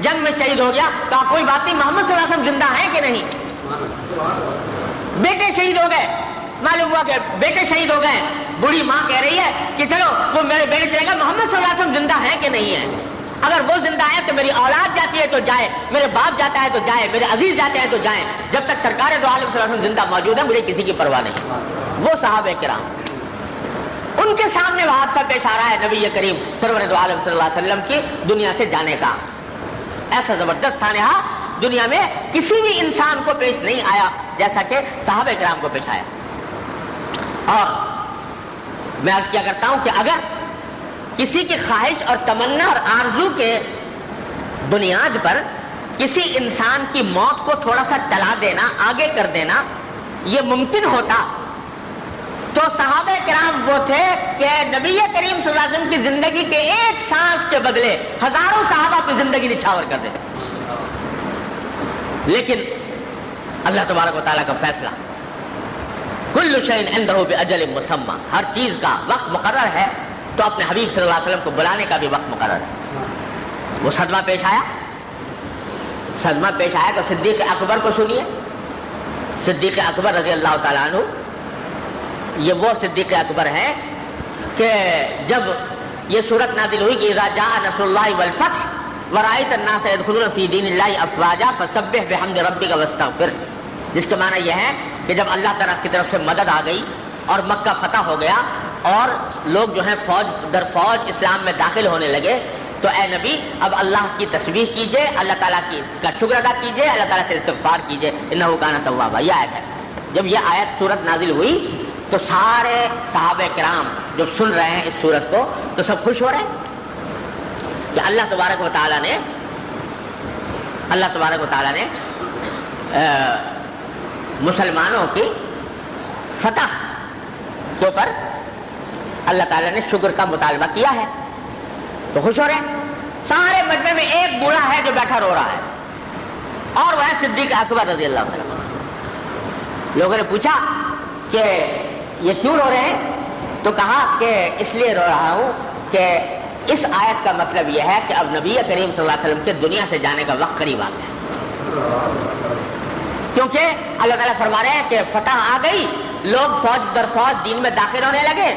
جنگ میں شہید ہو گیا، کہا کوئی بات نہیں، محمد صلی اللہ علیہ وسلم زندہ ہیں کہ نہیں. بیٹے شہید ہو گئے، معلوم ہوا کہ بیٹے شہید ہو گئے، بوڑھی ماں کہہ رہی ہے کہ چلو وہ میرے بیٹے چلے گا، محمد صلی اللہ علیہ وسلم زندہ ہیں کہ نہیں ہیں. اگر وہ زندہ ہے تو میری اولاد جاتی ہے تو جائے، میرے باپ جاتا ہے تو جائے، میرے عزیز جاتے ہیں تو جائیں، جب تک سرکار دو عالم صلی اللہ علیہ وسلم زندہ موجود ہے مجھے کسی کی پرواہ نہیں۔ وہ صحابہ کرام، ان کے سامنے وہ حادثہ پیش آ رہا ہے نبی کریم سرور دو عالم صلی اللہ علیہ وسلم کی دنیا سے جانے کا۔ ایسا زبردست سانحہ دنیا میں کسی بھی انسان کو پیش نہیں آیا جیسا کہ صحابہ کرام کو پیش آیا۔ اور میں عرض کیا کرتا ہوں کہ اگر کسی کی خواہش اور تمنا اور آرزو کے بنیاد پر کسی انسان کی موت کو تھوڑا سا ٹلا دینا، آگے کر دینا یہ ممکن ہوتا تو صحابہ کرام وہ تھے کہ نبی کریم صلی اللہ علیہ وسلم کی زندگی کے ایک سانس کے بدلے ہزاروں صحابہ کی زندگی نچھاور کر دیتے۔ لیکن اللہ تبارک و تعالیٰ کا فیصلہ، کل شیء عنده بأجل مسمى، ہر چیز کا وقت مقرر ہے، تو اپنے حبیب صلی اللہ علیہ وسلم کو بلانے کا بھی وقت مقرر ہے۔ وہ صدمہ پیش آیا، صدمہ پیش آیا تو صدیق اکبر کو سنیے۔ صدیق اکبر رضی اللہ تعالیٰ عنہ، یہ وہ صدیق اکبر ہے کہ جب یہ صورت نازل ہوئی کہ اذا جاء نصر اللہ والفتح ورأيت الناس يدخلون في دین اللہ افواجا فسبح بحمد ربک واستغفر، جس کے معنی یہ ہے کہ جب اللہ تعالیٰ کی طرف سے مدد آ گئی اور مکہ فتح ہو گیا اور لوگ جو ہیں فوج در فوج اسلام میں داخل ہونے لگے، تو اے نبی اب اللہ کی تسبیح کیجئے، اللہ تعالیٰ کا شکر ادا کیجئے، اللہ تعالیٰ سے استغفار کیجئے، انہ کان توابا۔ یہ آیت ہے۔ جب یہ آیت صورت نازل ہوئی تو سارے صحابہ کرام جو سن رہے ہیں اس صورت کو تو سب خوش ہو رہے ہیں کہ اللہ تبارک و تعالیٰ نے مسلمانوں کی فتح کے اوپر اللہ تعالیٰ نے شکر کا مطالبہ کیا ہے، تو خوش ہو رہے ہیں۔ سارے مجمع میں ایک بوڑھا ہے جو بیٹھا رو رہا ہے اور وہ ہے صدیق اکبر رضی اللہ عنہ۔ لوگوں نے پوچھا کہ یہ کیوں رو رہے ہیں؟ تو کہا کہ اس لیے رو رہا ہوں کہ اس آیت کا مطلب یہ ہے کہ اب نبی کریم صلی اللہ علیہ وسلم کے دنیا سے جانے کا وقت قریب آ گیا، کیونکہ اللہ تعالیٰ فرما رہے ہیں کہ فتح آ گئی، لوگ فوج در فوج دین میں داخل ہونے لگے،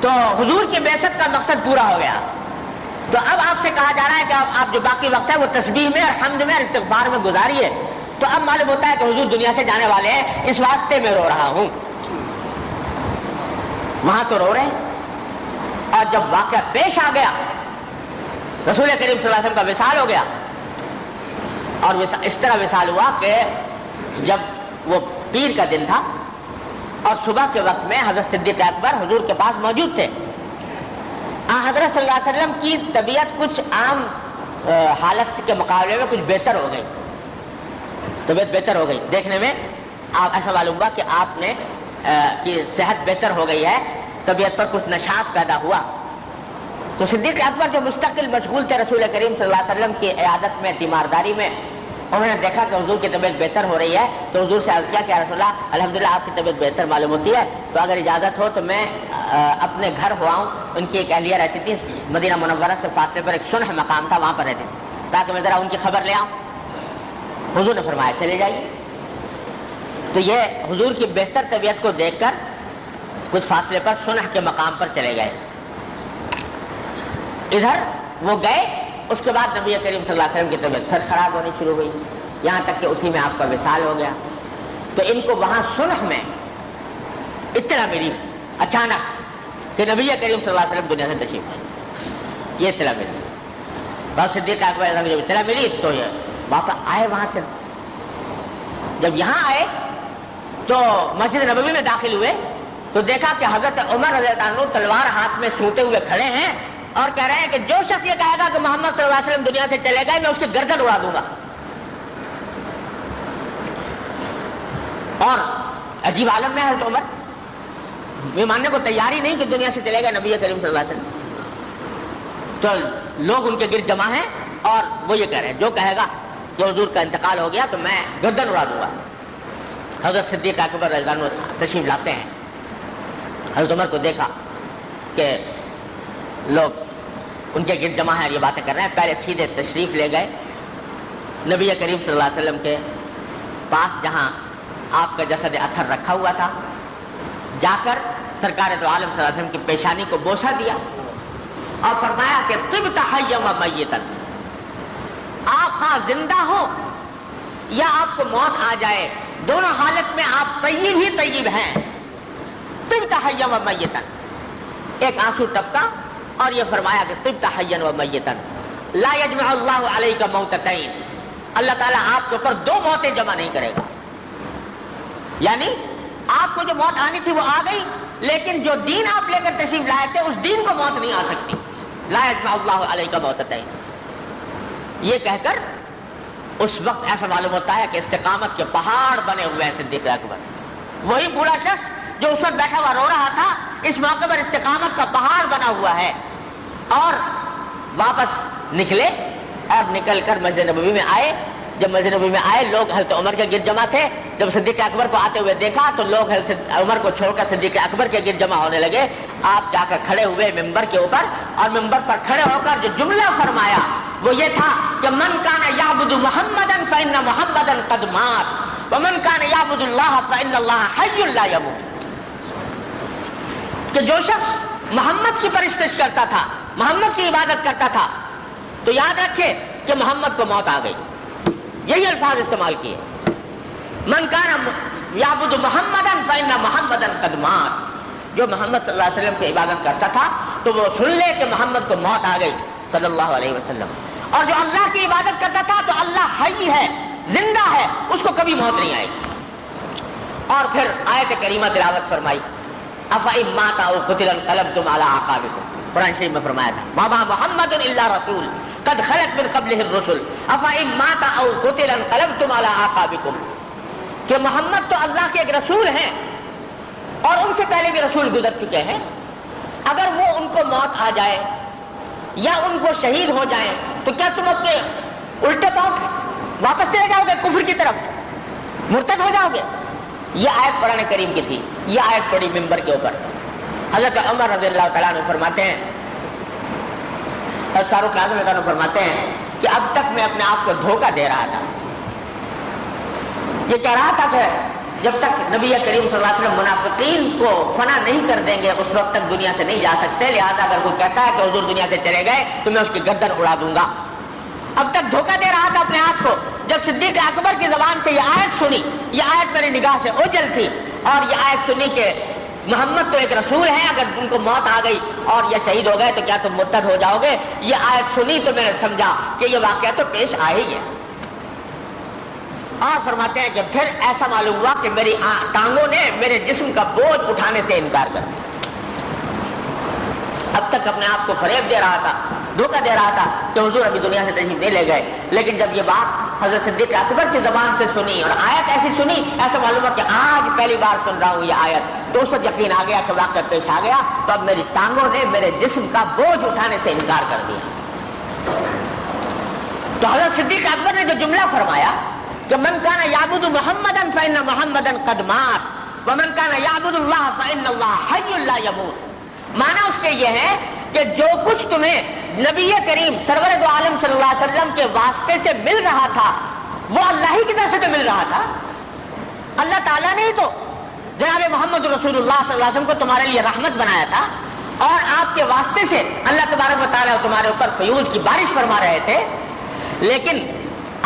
تو حضور کی بعثت کا مقصد پورا ہو گیا۔ تو اب آپ سے کہا جا رہا ہے کہ آپ جو باقی وقت ہے وہ تسبیح میں اور حمد میں اور استغفار میں گزاریے۔ تو اب معلوم ہوتا ہے کہ حضور دنیا سے جانے والے ہیں، اس واسطے میں رو رہا ہوں۔ وہاں تو رو رہے ہیں، اور جب واقعہ پیش آ گیا، رسول کریم صلی اللہ علیہ وسلم کا وصال ہو گیا، اور اس طرح وصال ہوا کہ جب وہ پیر کا دن تھا اور صبح کے وقت میں حضرت صدیق اکبر حضور کے پاس موجود تھے۔ حضرت صلی اللہ علیہ وسلم کی طبیعت کچھ عام حالت کے مقابلے میں کچھ بہتر ہو گئی، طبیعت بہتر ہو گئی، دیکھنے میں آپ ایسا معلوم ہوا کہ آپ نے کی صحت بہتر ہو گئی ہے، طبیعت پر کچھ نشاط پیدا ہوا۔ تو صدیق اکبر جو مستقل مشغول تھے رسول کریم صلی اللہ علیہ وسلم کی عیادت میں، تیمارداری میں، انہوں نے دیکھا کہ حضور کی طبیعت بہتر ہو رہی ہے، تو حضور سے عرض کیا کہ رسول اللہ الحمدللہ آپ کی طبیعت بہتر معلوم ہوتی ہے، تو اگر اجازت ہو تو میں اپنے گھر ہوا ہوں۔ ان کی ایک اہلیہ رہتی تھی مدینہ منورہ سے فاصلے پر، ایک سنح مقام تھا، وہاں پر رہتی تھی، تاکہ میں ذرا ان کی خبر لے آؤں۔ حضور نے فرمایا چلے جائیے۔ تو یہ حضور کی بہتر طبیعت کو دیکھ کر کچھ فاصلے پر سنح کے مقام پر چلے گئے۔ ادھر وہ گئے، اس کے بعد نبی کریم صلی اللہ علیہ وسلم کی طبیعت پھر خراب ہونی شروع ہوئی، یہاں تک کہ اسی میں آپ کا وصال ہو گیا۔ تو ان کو وہاں سنح میں اطلاع ملی اچانک کہ نبی کریم صلی اللہ علیہ وسلم دنیا سے تشریف لائے، یہ اطلاع ملی۔ بس صدیق اکبر جب اطلاع ملی تو یہ واپس آئے وہاں سے۔ جب یہاں آئے تو مسجد نبوی میں داخل ہوئے تو دیکھا کہ حضرت عمر رضی اللہ عنہ تلوار ہاتھ میں سونتے ہوئے کھڑے ہیں اور کہہ رہے ہیں کہ جو شخص یہ کہے گا کہ محمد صلی اللہ علیہ وسلم دنیا سے چلے گئے میں اس کی گردن اڑا دوں گا۔ اور عجیب عالم میں حضرت عمر یہ ماننے کو تیار ہی نہیں کہ دنیا سے چلے گا نبی کریم صلی اللہ علیہ وسلم۔ تو لوگ ان کے گرد جمع ہیں اور وہ یہ کہہ رہے ہیں جو کہے گا کہ حضور کا انتقال ہو گیا تو میں گردن اڑا دوں گا۔ حضرت صدیق اکبر رضی اللہ عنہ تشریف لاتے ہیں، حضرت عمر کو دیکھا کہ لوگ ان کے گرد جمع ہیں، یہ باتیں کر رہے ہیں، پہلے سیدھے تشریف لے گئے نبی کریم صلی اللہ علیہ وسلم کے پاس جہاں آپ کا جسد اطہر رکھا ہوا تھا، جا کر سرکار دو عالم صلی اللہ علیہ وسلم کی پیشانی کو بوسہ دیا اور فرمایا کہ طبت حیا و میتا، آپ خواہ زندہ ہو یا آپ کو موت آ جائے، دونوں حالت میں آپ طیب ہی طیب ہیں. طبت حیا و میتا، ایک آنسو ٹپکا اور یہ فرمایا کہ طبت حیا و میتا لا یجمع اللہ علیک موتتین، اللہ تعالیٰ آپ کے اوپر دو موتیں جمع نہیں کرے گا. یعنی آپ کو جو موت آنی تھی وہ آ گئی، لیکن جو دین آپ لے کر تشریف لائے تھے اس دین کو موت نہیں آ سکتی. لا یجمع اللہ علیک موتتین، یہ کہہ کر اس وقت ایسا معلوم ہوتا ہے کہ استقامت کے پہاڑ بنے ہوئے ہیں صدیق اکبر. وہی بوڑھا شخص جو اس وقت بیٹھا ہوا رو رہا تھا، اس موقع پر استقامت کا پہاڑ بنا ہوا ہے. اور واپس نکلے اور نکل کر مسجد نبوی میں آئے. جب مسجد نبوی میں آئے لوگ حضرت عمر کے گرد جمع تھے. جب صدیق اکبر کو آتے ہوئے دیکھا تو لوگ حضرت عمر کو چھوڑ کر صدیق اکبر کے گرد جمع ہونے لگے. آپ جا کر کھڑے ہوئے ممبر کے اوپر اور ممبر پر کھڑے ہو کر جو جملہ فرمایا وہ یہ تھا کہ من کان یعبد محمدا فإن محمدا قد مات ومن کان یعبد اللہ فإن اللہ حی لا یموت. کہ جو شخص محمد کی پرستش کرتا تھا، محمد کی عبادت کرتا تھا، تو یاد رکھے کہ محمد کو موت آ گئی. یہی الفاظ استعمال کیے. من کان یعبد محمدا فإن محمدا قد مات، جو محمد صلی اللہ علیہ وسلم کی عبادت کرتا تھا تو وہ سن لے کہ محمد کو موت آ گئی صلی اللہ علیہ وسلم. اور جو اللہ کی عبادت کرتا تھا تو اللہ حی ہے، زندہ ہے، اس کو کبھی موت نہیں آئے گی. اور پھر آیت کریمہ تلاوت فرمائی، افإن مات أو قتل انقلبتم على أعقابكم. قرآن شریف میں فرمایا تھا وما محمد الا رسول قد خلت من قبله الرسل افإن مات أو قتل انقلبتم على أعقابكم، کہ محمد تو اللہ کے ایک رسول ہیں اور ان سے پہلے بھی رسول گزر چکے ہیں. اگر وہ ان کو موت آ جائے یا ان کو شہید ہو جائیں تو کیا تم اپنے الٹے پاؤں واپس چلے جاؤ گے کفر کی طرف، مرتد ہو جاؤ گے؟ یہ آیت قرآن کریم کی تھی. یہ آیت پڑی ممبر کے اوپر. حضرت عمر رضی اللہ تعالیٰ عنہ فرماتے ہیں، حضرت فاروق اعظم رضی اللہ عنہ فرماتے ہیں کہ اب تک میں اپنے آپ کو دھوکہ دے رہا تھا. یہ کہہ رہا تھا کہ جب تک نبی کریم صلی اللہ علیہ وسلم منافقین کو فنا نہیں کر دیں گے اس وقت تک دنیا سے نہیں جا سکتے. لہذا اگر کوئی کہتا ہے کہ حضور دنیا سے چلے گئے تو میں اس کی گردن اڑا دوں گا. اب تک دھوکہ دے رہا تھا اپنے آپ کو. جب صدیق اکبر کی زبان سے یہ آیت سنی، یہ آیت میری نگاہ سے اوجھل تھی اور یہ آیت سنی کہ محمد تو ایک رسول ہے، اگر ان کو موت آ گئی اور یہ شہید ہو گئے تو کیا تم مرتد ہو جاؤ گے. یہ آیت سنی تو میں نے سمجھا کہ یہ واقعہ تو پیش آ ہی ہے. اور فرماتے ہیں کہ پھر ایسا معلوم ہوا کہ میری ٹانگوں نے میرے جسم کا بوجھ اٹھانے سے انکار کر دیا. اب تک اپنے آپ کو فریب دے رہا تھا، دھوکہ دے رہا تھا کہ حضور ابھی دنیا سے تشریف نہیں لے گئے. لیکن جب یہ بات حضرت صدیق اکبر کی زبان سے سنی اور آیت ایسی سنی، ایسا معلوم ہوا کہ آج پہلی بار سن رہا ہوں یہ آیت، تو اس وقت یقین آ گیا کہ واقعہ پیش آ گیا. تو اب میری ٹانگوں نے میرے جسم کا بوجھ اٹھانے سے انکار کر دیا. تو حضرت صدیق اکبر نے جو جملہ فرمایا کہ من کان یعبد محمدا فإن محمدا قد مات ومن کان یعبد اللہ فإن اللہ حی لا یموت، معنی اس کے یہ ہے کہ جو کچھ تمہیں نبی کریم سرور دو عالم صلی اللہ علیہ وسلم کے واسطے سے مل رہا تھا وہ اللہ ہی کی طرف سے تو مل رہا تھا. اللہ تعالیٰ نے ہی تو جناب محمد رسول اللہ صلی اللہ علیہ وسلم کو تمہارے لیے رحمت بنایا تھا اور آپ کے واسطے سے اللہ تبارک و تعالیٰ تمہارے اوپر فیوض کی بارش فرما رہے تھے. لیکن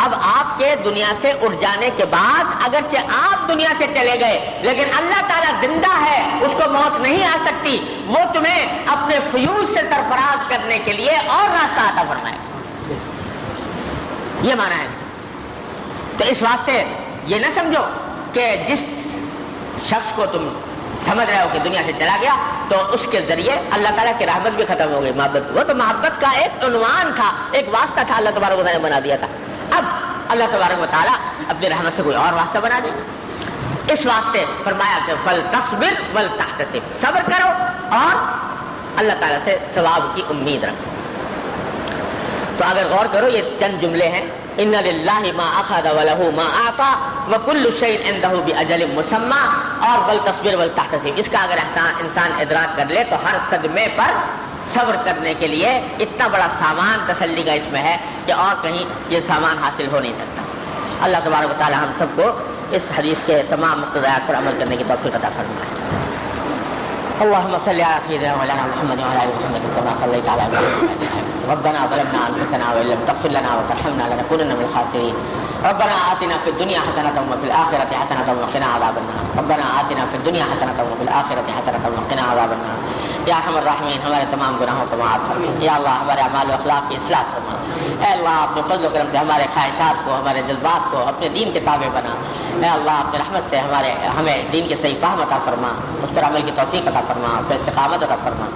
اب آپ کے دنیا سے اٹھ جانے کے بعد اگرچہ آپ دنیا سے چلے گئے لیکن اللہ تعالیٰ زندہ ہے، اس کو موت نہیں آ سکتی. وہ تمہیں اپنے فیوض سے سرفراز کرنے کے لیے اور راستہ عطا فرمائے. یہ معنی ہے. تو اس واسطے یہ نہ سمجھو کہ جس شخص کو تم سمجھ رہے ہو کہ دنیا سے چلا گیا تو اس کے ذریعے اللہ تعالیٰ کی رحمت بھی ختم ہو گئی. محبت، وہ تو محبت کا ایک عنوان تھا، ایک واسطہ تھا، اللہ تبارک و تعالیٰ نے بنا دیا تھا. اب اللہ تبارک و تعالیٰ اپنی رحمت سے کوئی اور واسطہ بنا دے. اس واسطے فرمایا کہ فلتصبر ولتحتسب، صبر کرو اور اللہ تعالیٰ سے ثواب کی امید رکھو. تو اگر غور کرو یہ چند جملے ہیں، ان للہ ما اخذ ولہ ما اعطى وکل شیء عنده باجل مسمى اور ولتصبر ولتحتسب. اس کا اگر انسان ادراک کر لے تو ہر صدمے پر صبر کرنے کے لیے اتنا بڑا سامان تسلی کا اس میں ہے کہ اور کہیں یہ سامان حاصل ہو نہیں سکتا. اللہ تبارک و تعالی ہم سب کو اس حدیث کے تمام مقتضیات پر عمل کرنے کی توفیق عطا فرمائے. اللهم صل على سيدنا مولانا محمد وعلى ال محمد كما صليت على ابراهيم. ربنا ظلمنا انفسنا وان لم تغفر لنا وترحمنا لنكونن من الخاسرين. ربنا آتنا في الدنيا حسنة وفي الآخرة حسنة وقنا عذاب النار. ربنا آتنا في الدنیا حسنة وفي الآخرة حسنة وقنا عذاب النار. یا ارحم الراحمین ہمارے تمام گناہوں کو معاف فرما. یا اللہ ہمارے اعمال و اخلاق کی اصلاح فرما. اے اللہ اپنے فضل و کرم سے ہمارے خواہشات کو ہمارے جذبات کو اپنے دین کے تابع بنا. اے اللہ اپنے رحمت سے ہمیں دین کے صحیح فہم عطا فرما, اس پر عمل کی توفیق عطا فرما, اس پر استقامت عطا فرما.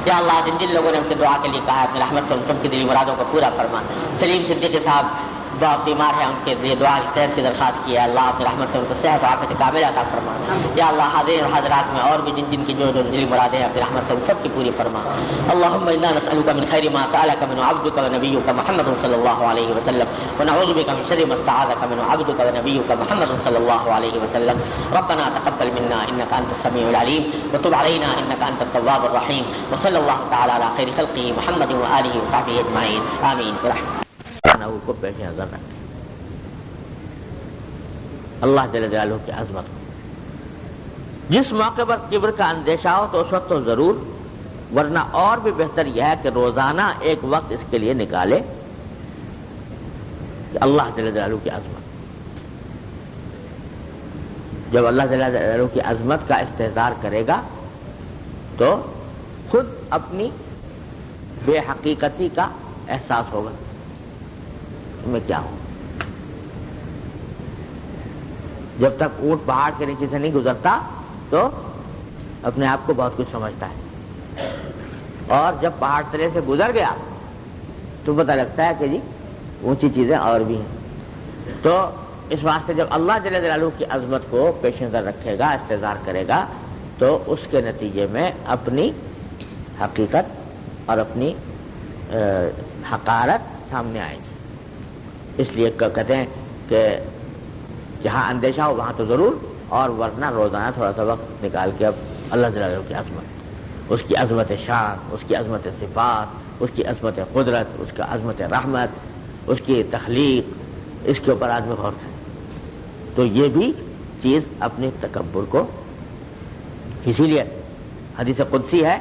یا اللہ جن لوگوں نے ہم سے دعا کے لیے کہا ہے اپنی رحمت سے ان سب کی دلی مرادوں کو پورا فرما. سلیم صدیقی صاحب بہت بیمار ہے, ان کے لیے دعا کی صحت کی درخواست کی ہے. اللہ اپنی رحمت سے ان کو صحت و عافیت کامل عطا فرما. یا اللہ حاضرین اور حاضرات میں اور بھی جن کی جو دلی مرادیں ہیں اپنی رحمت سے ان سب کی پوری فرما. اللهم انا نسألك من خير ما سألك منه عبدك ونبيك محمد صلى الله عليه وسلم ونعوذ بك من شر ما استعاذك منه عبدك ونبيك محمد صلى الله عليه وسلم. ربنا تقبل منا انك انت السميع العليم وتب علينا انك انت التواب الرحيم. وصلى الله تعالى على خير خلقه محمد وآله وصحبه اجمعين آمين برحمته. کو پیش نظر رکھیں اللہ جل جلالہ کی عظمت کو. جس موقع پر کبر کا اندیشہ ہو تو اس وقت تو ضرور, ورنہ اور بھی بہتر یہ ہے کہ روزانہ ایک وقت اس کے لیے نکالے کہ اللہ جل جلالہ کی عظمت. جب اللہ جل جلالہ کی عظمت کا استحضار کرے گا تو خود اپنی بے حقیقتی کا احساس ہوگا میں کیا ہوں. جب تک اونٹ پہاڑ کے نیچے سے نہیں گزرتا تو اپنے آپ کو بہت کچھ سمجھتا ہے, اور جب پہاڑ تلے سے گزر گیا تو پتہ لگتا ہے کہ جی اونچی چیزیں اور بھی ہیں. تو اس واسطے جب اللہ جل جلالہ کی عظمت کو پیش نظر رکھے گا, استحضار کرے گا, تو اس کے نتیجے میں اپنی حقیقت اور اپنی حقارت سامنے آئے گی. اس لیے کہتے ہیں کہ جہاں اندیشہ ہو وہاں تو ضرور, اور ورنہ روزانہ تھوڑا سا وقت نکال کے اب اللہ جل کی عظمت, اس کی عظمت شان, اس کی عظمت صفات, اس کی عظمت قدرت, اس کی عظمت رحمت, اس کی تخلیق, اس کے اوپر آدمی غور کرے تو یہ بھی چیز اپنے تکبر کو. اسی لیے حدیث قدسی ہے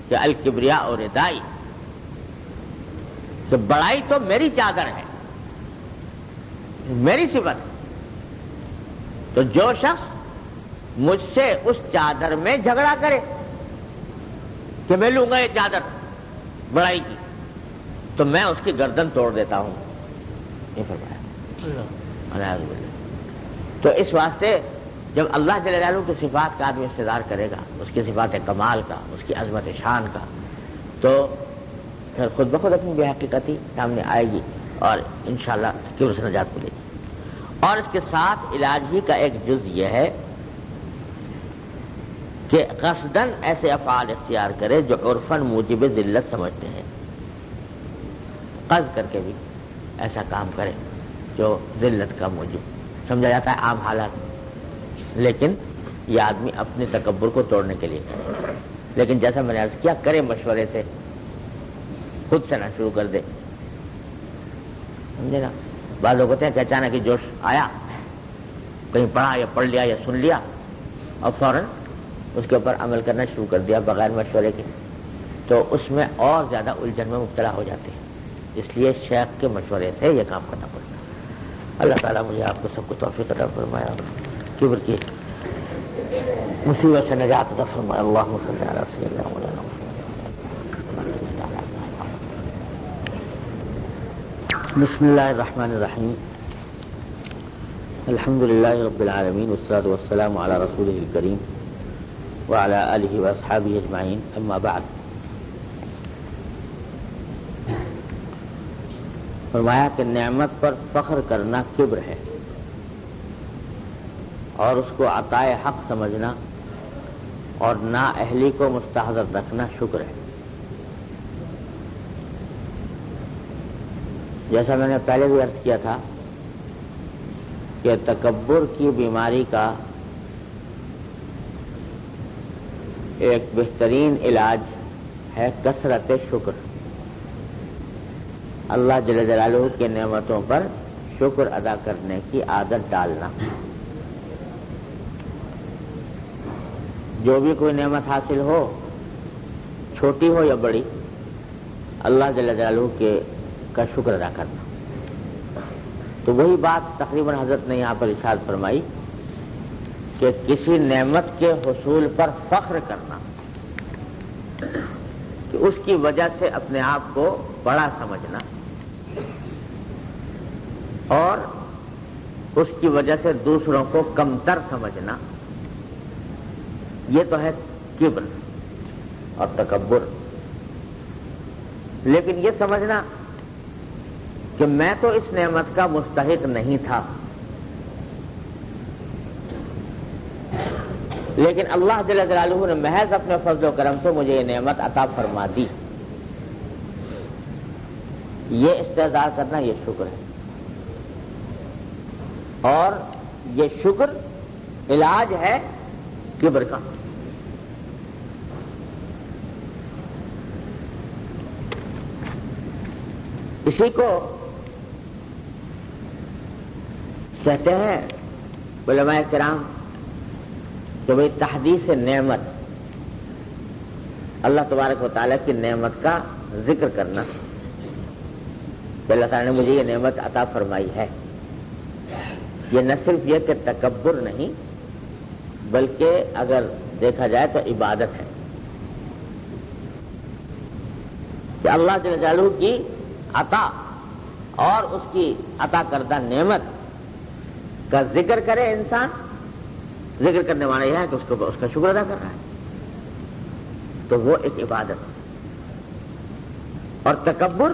کہ الکبریاء اور ردائی, کہ بڑائی تو میری چادر ہے, میری صفت. تو جو شخص مجھ سے اس چادر میں جھگڑا کرے کہ میں لوں گا یہ چادر بڑائی کی, تو میں اس کی گردن توڑ دیتا ہوں. یہ فرمایا. تو اس واسطے جب اللہ جل جلالہ کی صفات کا آدمی استحضار کرے گا, اس کی صفات کمال کا, اس کی عظمت شان کا, تو پھر خود بخود اپنی بے حقیقتی سامنے آئے گی اور انشاءاللہ کبر سے نجات ملے گی. اور اس کے ساتھ علاج ہی کا ایک جز یہ ہے کہ قصداً ایسے افعال اختیار کرے جو عرفاً موجب ذلت سمجھتے ہیں. قصد کر کے بھی ایسا کام کرے جو ذلت کا موجب سمجھا جاتا ہے عام حالات, لیکن یہ آدمی اپنے تکبر کو توڑنے کے لیے کرے. لیکن جیسا میں نے عرض کیا, کرے مشورے سے, خود سے نہ شروع کر دے. سمجھے نا, بعض لوگ ہوتے ہیں کہ اچانک ہی جوش آیا, کہیں پڑھا یا پڑھ لیا یا سن لیا اور فوراً اس کے اوپر عمل کرنا شروع کر دیا بغیر مشورے کے, تو اس میں اور زیادہ الجھن میں مبتلا ہو جاتے ہیں. اس لیے شیخ کے مشورے سے یہ کام کرنا پڑتا ہے. اللہ تعالیٰ مجھے آپ کو سب کو توفیق عطا فرمایا, کبر کی مصیبت سے نجات عطا فرمایا. اللہم صلی علی سیدنا مولانا بسم اللہ الرحمن الرحیم. الحمد للہ رب العالمین والصلاۃ والسلام علی رسولہ الکریم وعلی آلہ واصحابہ اجمعین. اما بعد. فرمایا کہ نعمت پر فخر کرنا کبر ہے, اور اس کو عطائے حق سمجھنا اور نااہلی کو مستحضر رکھنا شکر ہے. جیسا میں نے پہلے بھی عرض کیا تھا کہ تکبر کی بیماری کا ایک بہترین علاج ہے کثرت شکر. اللہ جل جلالہ کی نعمتوں پر شکر ادا کرنے کی عادت ڈالنا. جو بھی کوئی نعمت حاصل ہو، چھوٹی ہو یا بڑی، اللہ جل جلالہ کے کا شکر ادا کرنا. تو وہی بات تقریباً حضرت نے یہاں پر ارشاد فرمائی کہ کسی نعمت کے حصول پر فخر کرنا، کہ اس کی وجہ سے اپنے آپ کو بڑا سمجھنا اور اس کی وجہ سے دوسروں کو کمتر سمجھنا، یہ تو ہے کبر اور تکبر. لیکن یہ سمجھنا کہ میں تو اس نعمت کا مستحق نہیں تھا، لیکن اللہ جل جلالہ نے محض اپنے فضل و کرم سے مجھے یہ نعمت عطا فرما دی، یہ استحضار کرنا یہ شکر ہے. اور یہ شکر علاج ہے کبر کا. اسی کو کہتے ہیں علماء کرام کہ بھئی تحدیث نعمت، اللہ تبارک و تعالیٰ کی نعمت کا ذکر کرنا کہ اللہ تعالیٰ نے مجھے یہ نعمت عطا فرمائی ہے. یہ نہ صرف یہ کہ تکبر نہیں، بلکہ اگر دیکھا جائے تو عبادت ہے کہ اللہ جل جلالہ کی عطا اور اس کی عطا کردہ نعمت کا ذکر کرے انسان. ذکر کرنے والا یہ ہے کہ اس کا شکر ادا کر رہا ہے، تو وہ ایک عبادت. اور تکبر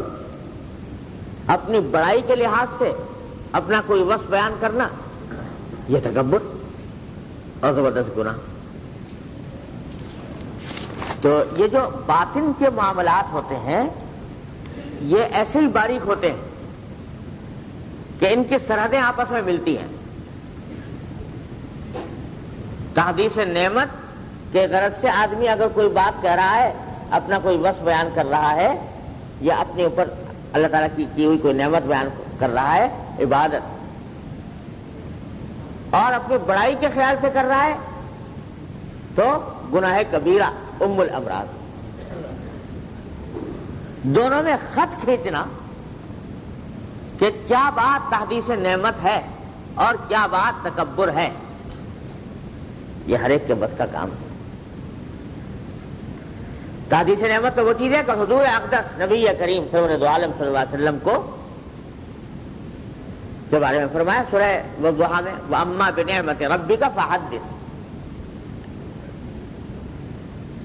اپنی بڑائی کے لحاظ سے اپنا کوئی وصف بیان کرنا، یہ تکبر اور زبردست گناہ. تو یہ جو باطن کے معاملات ہوتے ہیں یہ ایسے ہی باریک ہوتے ہیں کہ ان کی سرحدیں آپس میں ملتی ہیں. تحدیث نعمت کے غرض سے آدمی اگر کوئی بات کہہ رہا ہے، اپنا کوئی وصف بیان کر رہا ہے یا اپنے اوپر اللہ تعالیٰ کی ہوئی کوئی نعمت بیان کر رہا ہے، عبادت، اور اپنی بڑائی کے خیال سے کر رہا ہے تو گناہ کبیرہ ام الامراض. دونوں میں خط کھینچنا کہ کیا بات تحدیث نعمت ہے اور کیا بات تکبر ہے، یہ ہر ایک کے بس کا کام ہے. تحدیث نعمت تو وہ چیز ہے کہ حضور اقدس نبی کریم سرور عالم صلی اللہ علیہ وسلم کو کے بارے میں فرمایا سورہ والضحیٰ میں وَأَمَّا بِنِعْمَةِ رَبِّكَ فَحَدِّثْ،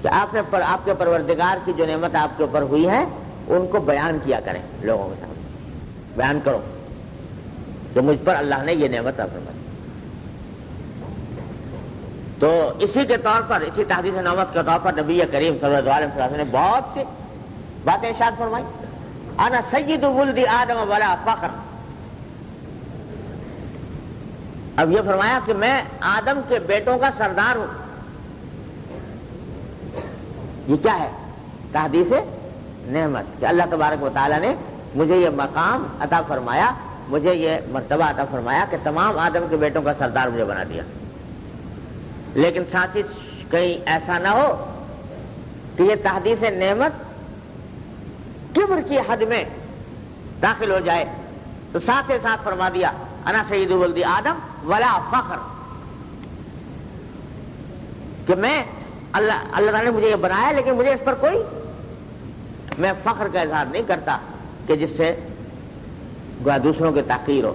کہ آپ کے پروردگار کی جو نعمت آپ کے اوپر ہوئی ہے ان کو بیان کیا کریں، لوگوں کے سامنے بیان کرو کہ مجھ پر اللہ نے یہ نعمت عطا فرمائی. تو اسی کے طور پر، اسی تحدیث نعمت کے طور پر نبی کریم صلی اللہ علیہ وسلم نے بہت سی باتیں ارشاد فرمائی. انا سید ولد آدم ولا فخر. اب یہ فرمایا کہ میں آدم کے بیٹوں کا سردار ہوں. یہ کیا ہے؟ تحدیث نعمت کہ اللہ تبارک و تعالیٰ نے مجھے یہ مقام عطا فرمایا، مجھے یہ مرتبہ عطا فرمایا کہ تمام آدم کے بیٹوں کا سردار مجھے بنا دیا. لیکن ساتھ ہی کہیں ایسا نہ ہو کہ یہ تحدیث نعمت کبر کی حد میں داخل ہو جائے، تو ساتھ ہی ساتھ فرما دیا انا سید ولد آدم ولا فخر، کہ میں اللہ تعالیٰ نے مجھے یہ بنایا لیکن مجھے اس پر کوئی میں فخر کا اظہار نہیں کرتا کہ جس سے دوسروں کی تحقیر ہو.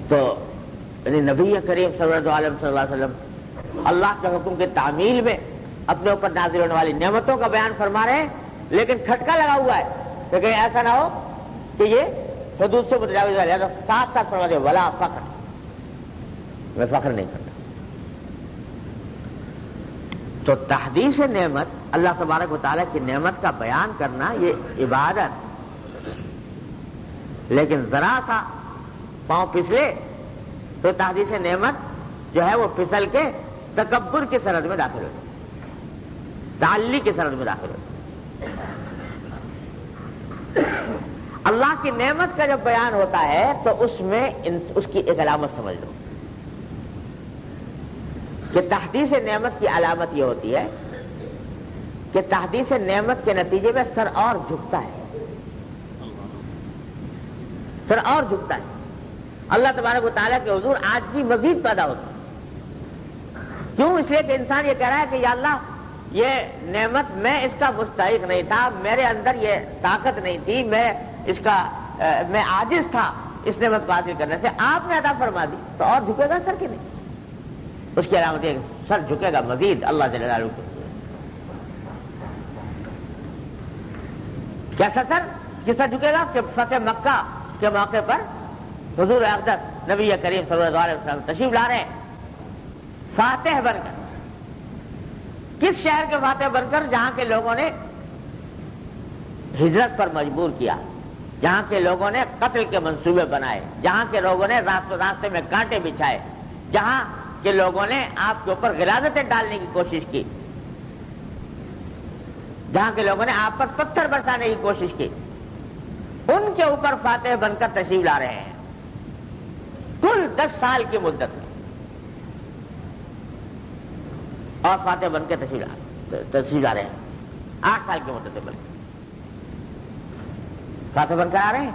تو یعنی نبی کریم صلی اللہ علیہ وسلم اللہ کے حکم کے تعمیل میں اپنے اوپر نازل ہونے والی نعمتوں کا بیان فرما رہے ہیں، لیکن کھٹکا لگا ہوا ہے کہ کہیں ایسا نہ ہو کہ یہ حدود سے متجاوز ہے. لہذا ساتھ ساتھ فرما دے ولا فخر، میں فخر نہیں کرتا. تو تحدیث نعمت، اللہ تبارک و تعالیٰ کی نعمت کا بیان کرنا، یہ عبادت. لیکن ذرا سا پاؤں پھسلے تو تحدیث نعمت جو ہے وہ پھسل کے تکبر کی سرحد میں داخل ہو جائے، تعلی کی سرحد میں داخل ہو جائے. اللہ کی نعمت کا جب بیان ہوتا ہے تو اس میں اس کی ایک علامت سمجھ لو کہ تحدیث نعمت کی علامت یہ ہوتی ہے کہ تحدیث نعمت کے نتیجے میں سر اور جھکتا ہے، سر اور جھکتا ہے۔ اللہ تبارک و تعالیٰ کے حضور عاجزی مزید پیدا ہوتی ہے۔ کیوں؟ اس لیے کہ انسان یہ کہہ رہا ہے کہ یا اللہ یہ نعمت میں اس کا مستحق نہیں تھا، میرے اندر یہ طاقت نہیں تھی، میں عاجز تھا اس نعمت کو حاصل کرنے سے، آپ نے عطا فرما دی، تو اور جھکے گا سر کہ نہیں؟ اس کی علامت یہ سر جھکے گا مزید اللہ جل جلالہ کو۔ کیسا سر؟ کس طرح جھکے گا کہ فتح مکہ کے موقع پر حضور اقدس نبی کریم صلی اللہ علیہ وسلم تشریف لا رہے ہیں فاتح بن کر۔ کس شہر کے فاتح بن کر؟ جہاں کے لوگوں نے ہجرت پر مجبور کیا، جہاں کے لوگوں نے قتل کے منصوبے بنائے، جہاں کے لوگوں نے راستے میں کانٹے بچھائے، جہاں کے لوگوں نے آپ کے اوپر غلاظتیں ڈالنے کی کوشش کی، جہاں کے لوگوں نے آپ پر پتھر برسانے کی کوشش کی، ان کے اوپر فاتح بن کر تشریف لا رہے ہیں کل 10 سال کی مدت میں، اور فاتح بن کے تشریف لا رہے ہیں 8 سال کی مدت میں، فاتح بن کر آ رہے ہیں۔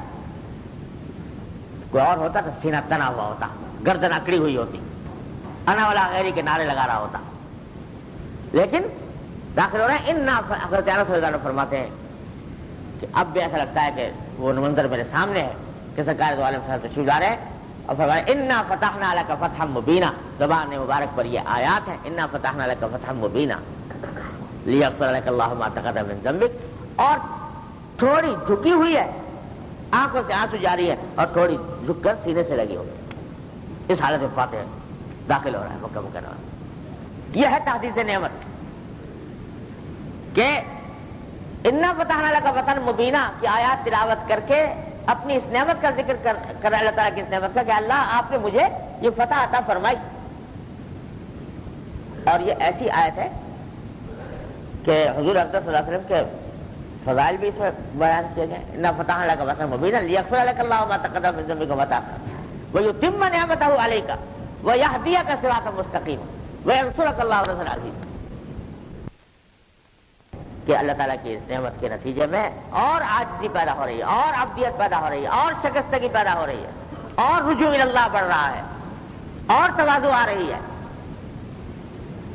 کوئی اور ہوتا تو سینہ تنا ہوا ہوتا، گردن اکڑی ہوئی ہوتی، انا والا غیری کے نعرے لگا رہا ہوتا، لیکن داخل ہو رہے ہیں۔ حضرت انس رضی اللہ عنہ فرماتے ہیں کہ اب بھی ایسا لگتا ہے کہ وہ منظر میرے سامنے ہے کہ سرکار دو عالم صلی اللہ علیہ وسلم تشریف لا رہے ہیں اور فرمایا انا فتحنا لک فتحا مبینا، زبان مبارک پر یہ آیات ہیں، انا فتحنا لک فتحا مبینا لیغفر لک اللہ ما تقدم من ذنبک، اور تھوڑی جھکی ہوئی ہے، آنکھوں سے آنسو جاری ہے اور تھوڑی جھک کر سینے سے لگی ہوئی، اس حالت میں فاتح داخل ہو رہا ہے مکہ مکرمہ۔ یہ ہے تحدیث نعمت کہ انا فتحنا لک فتحا مبینا کی آیات تلاوت کر کے اپنی اس نعمت کا ذکر کر اللہ تعالیٰ کی اس نعمت کا کہ اللہ آپ نے مجھے یہ فتح عطا فرمائی۔ اور یہ ایسی آیت ہے کہ حضور اقدس صلی اللہ علیہ وسلم کے فضائل بھی اس میں بیان کیے گئے، انا فتحنا لک فتحا مبینا لیغفر لک اللہ ما تقدم من ذنبک وما تأخر ویتم نعمتہ علیک ویہدیک صراطا مستقیما وینصرک اللہ نصرا عزیزا، کہ اللہ تعالیٰ کی اس نعمت کے نتیجے میں اور عاجزی پیدا ہو رہی ہے، اور عبدیت پیدا ہو رہی ہے، اور شکستگی پیدا ہو رہی ہے، اور رجوع اللہ بڑھ رہا ہے، اور تواضع آ رہی ہے،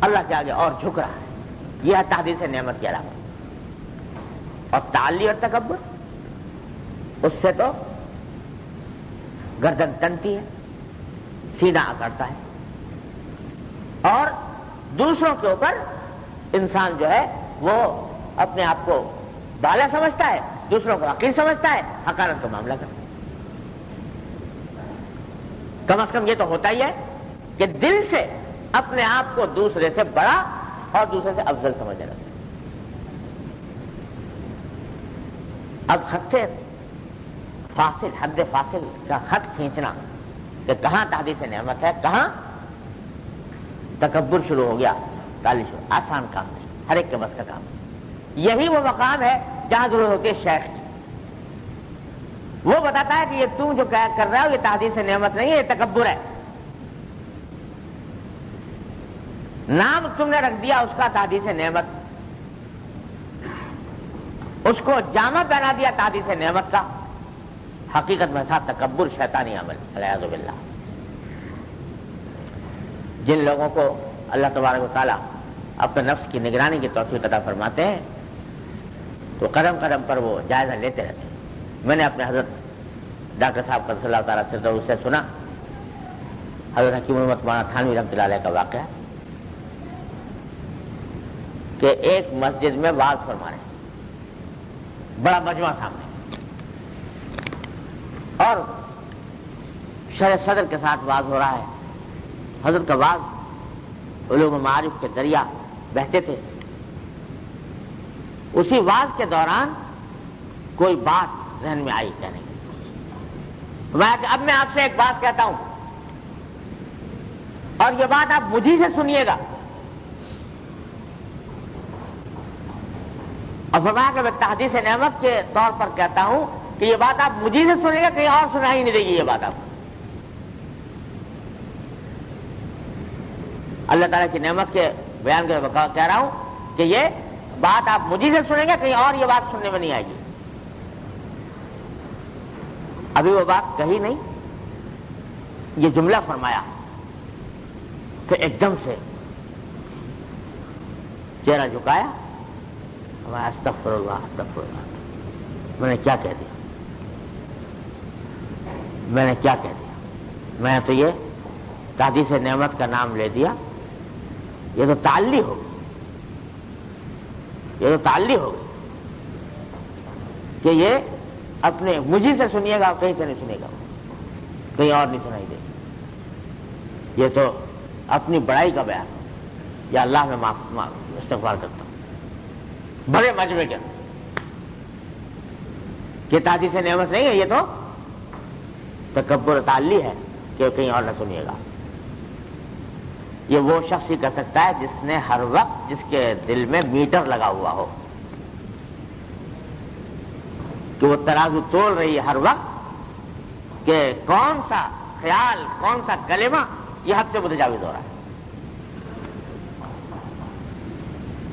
اللہ کے آگے اور جھک رہا ہے۔ یہ ہے تحدیث نعمت کی علامت۔ اور تعلی اور تکبر، اس سے تو گردن تنتی ہے، سینہ اکڑتا ہے، اور دوسروں کے اوپر انسان جو ہے وہ اپنے آپ کو بالا سمجھتا ہے، دوسروں کو حقیر سمجھتا ہے، حقارت کا معاملہ کرتا ہے۔ کم از کم یہ تو ہوتا ہی ہے کہ دل سے اپنے آپ کو دوسرے سے بڑا اور دوسرے سے افضل سمجھنے لگتا ہے۔ اب خط سے فاصل، حد فاصل کا خط کھینچنا کہ کہاں تحدیث نعمت ہے، کہاں تکبر شروع ہو گیا، تعلی شروع، آسان کام نہیں، ہر ایک کے بس کا کام۔ یہی وہ مقام ہے جہاں ضرورت ہوتی ہے شیخ کی۔ وہ بتاتا ہے کہ یہ تم جو کر رہا ہو یہ تحدیث نعمت نہیں ہے، یہ تکبر ہے۔ نام تم نے رکھ دیا اس کا تحدیث نعمت، اس کو جامہ پہنا دیا تحدیث نعمت کا، حقیقت میں تھا تکبر، شیطانی عمل، والعیاذ باللہ۔ جن لوگوں کو اللہ تبارک و تعالیٰ اپنے نفس کی نگرانی کی توفیق عطا فرماتے ہیں تو قدم قدم پر وہ جائزہ لیتے رہتے ہیں۔ میں نے اپنے حضرت ڈاکٹر صاحب قدس اللہ تعالیٰ سے سنا، حضرت حکیم محمد مولانا تھانوی رحمۃ اللہ علیہ کا واقعہ کہ ایک مسجد میں واعظ فرما رہے ہیں، بڑا مجمع سامنے، اور شرح صدر کے ساتھ واعظ ہو رہا ہے۔ حضرت کا واعظ علوم و معارف کے دریا بہتے تھے۔ اسی واعظ کے دوران کوئی بات ذہن میں آئی کہنے کی، اب میں آپ سے ایک بات کہتا ہوں اور یہ بات آپ مجھے سے سنیے گا، اور فرمایا کہ میں تحدیث نعمت کے طور پر کہتا ہوں کہ یہ بات آپ مجھے سے سنیں گے، کہیں اور سنائی نہیں دے گی یہ بات آپ کو۔ اللہ تعالیٰ کی نعمت کے بیان کے کہہ رہا ہوں کہ یہ بات آپ مجھے سے سنیں گے، کہیں اور یہ بات سننے میں نہیں آئے گی. ابھی وہ بات کہی نہیں، یہ جملہ فرمایا، پھر ایک دم سے چہرہ جھکایا، استغفر اللہ استغفر اللہ. میں نے کیا کہہ دیا، میں نے کیا کہہ دیا؟ میں تو یہ تحدیث نعمت کا نام لے دیا. یہ تو تعلی ہو گئی، یہ تو تعلی ہو گئی کہ یہ اپنے مجھے سے سنیے گا، کہیں سے نہیں سنے گا، کہیں اور نہیں سنائی دے گا. یہ تو اپنی بڑائی کا بیان. یا اللہ میں استغفار کرتا ہوں بڑے مجمع کے. یہ تحدیث نعمت نہیں ہے، یہ تو تکبر تعلی ہے کہ کہیں اور نہ سنیے گا. یہ وہ شخص ہی کر سکتا ہے جس نے ہر وقت، جس کے دل میں میٹر لگا ہوا ہو کہ وہ ترازو تول رہی ہے ہر وقت کہ کون سا خیال، کون سا کلمہ یہ حد سے متجاوز ہو رہا ہے.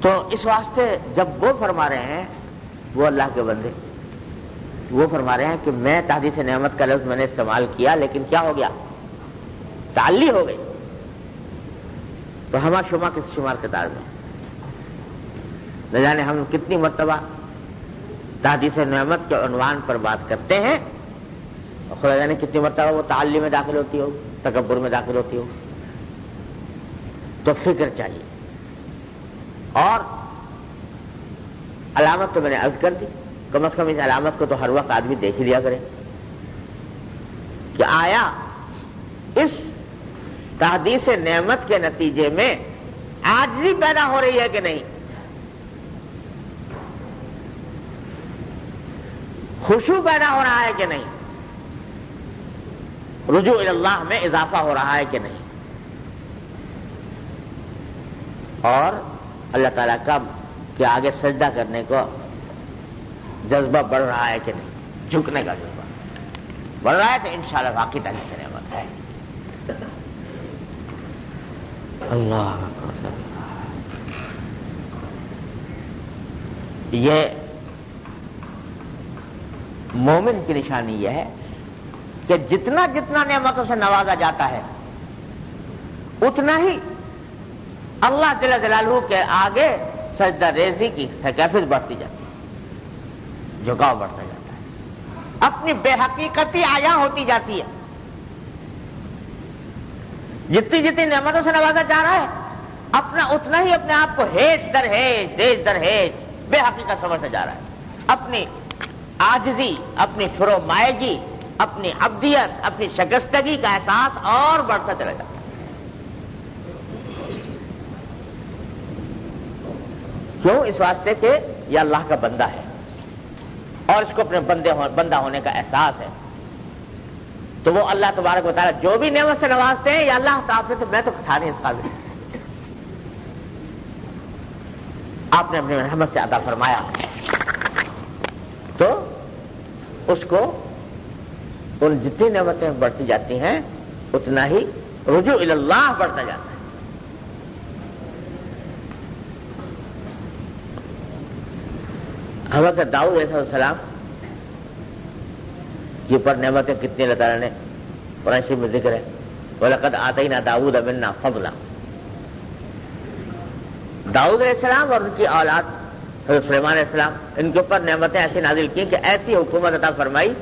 تو اس واسطے جب وہ فرما رہے ہیں، وہ اللہ کے بندے وہ فرما رہے ہیں کہ میں تحدیث نعمت کا لفظ میں نے استعمال کیا، لیکن کیا ہو گیا؟ تعلی ہو گئی. تو ہما شما کس شمار کتاب میں نہ جانے ہم کتنی مرتبہ تحدیث نعمت کے عنوان پر بات کرتے ہیں، اور خدا جانے کتنی مرتبہ وہ تعلی میں داخل ہوتی ہو، تکبر میں داخل ہوتی ہو. تو فکر چاہیے. اور علامت تو میں نے عرض کر دی، کم از کم اس علامت کو تو ہر وقت آدمی دیکھ ہی لیا کرے کہ آیا اس تحدیث نعمت کے نتیجے میں عاجزی پیدا ہو رہی ہے کہ نہیں، خشوع پیدا ہو رہا ہے کہ نہیں، رجوع اللہ میں اضافہ ہو رہا ہے کہ نہیں، اور اللہ تعالیٰ کا کہ آگے سجدہ کرنے کو جذبہ بڑھ رہا ہے کہ نہیں، جھکنے کا جذبہ بڑھ رہا ہے تو انشاءاللہ واقعی تحدیث نعمت ہے. اللہ یہ مومن کی نشانی یہ ہے کہ جتنا جتنا نعمتوں سے نوازا جاتا ہے اتنا ہی اللہ جل جلالہ کے آگے سجدہ ریزی کی کیفیت بڑھتی جاتی ہے، جھکاؤ بڑھتا جاتا ہے، اپنی بے حقیقتی عیاں ہوتی جاتی ہے. جتنی جتنی نعمتوں سے نوازا جا رہا ہے اپنا اتنا ہی اپنے آپ کو ہیج در ہیج، دیج در ہیج بے حقیقت سمجھتا جا رہا ہے. اپنی عاجزی، اپنی فرومائگی، اپنی عبدیت، اپنی شکستگی کا احساس اور بڑھتا چلا جاتا ہے. کیوں؟ اس واسطے کہ یہ اللہ کا بندہ ہے اور اس کو اپنے بندہ ہونے کا احساس ہے. تو وہ اللہ تبارک و تعالیٰ جو بھی نعمت سے نوازتے ہیں، یا اللہ تعالیٰ تو میں تو تھا نہیں اس قابل، آپ نے اپنی رحمت سے عطا فرمایا، تو اس کو ان جتنی نعمتیں بڑھتی جاتی ہیں اتنا ہی رجوع اللہ بڑھتا جاتا ہے. حضرت داؤد علیہ السلام یہ پر نعمتیں کتنی اللہ تعالیٰ نے قرآن شریف میں ذکر ہے، وَلَقَدْ آتَيْنَا دَاوُودَ مِنَّا فَضْلًا. داؤد علیہ السلام اور ان کی اولاد حضرت سلیمان علیہ السلام، ان کے اوپر نعمتیں ایسی نازل کی کہ ایسی حکومت عطا فرمائی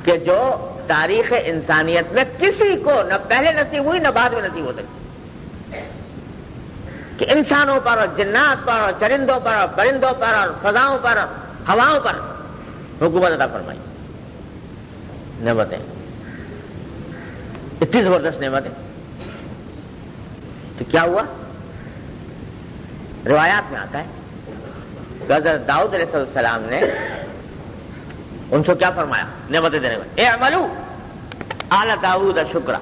کہ جو تاریخ انسانیت میں کسی کو نہ پہلے نصیب ہوئی نہ بعد میں نصیب ہو سکتی، کہ انسانوں پر اور جنات پر اور چرندوں پر اور پرندوں پر اور فضاؤں پر اور ہواؤں پر حکومت عطا فرمائی. نعمتیں اتنی زبردست نعمتیں. تو کیا ہوا؟ روایات میں آتا ہے کہ حضرت داؤد علیہ السلام نے ان سے کیا فرمایا نعمتیں دینے میں؟ اعملوا آل داؤد شکرا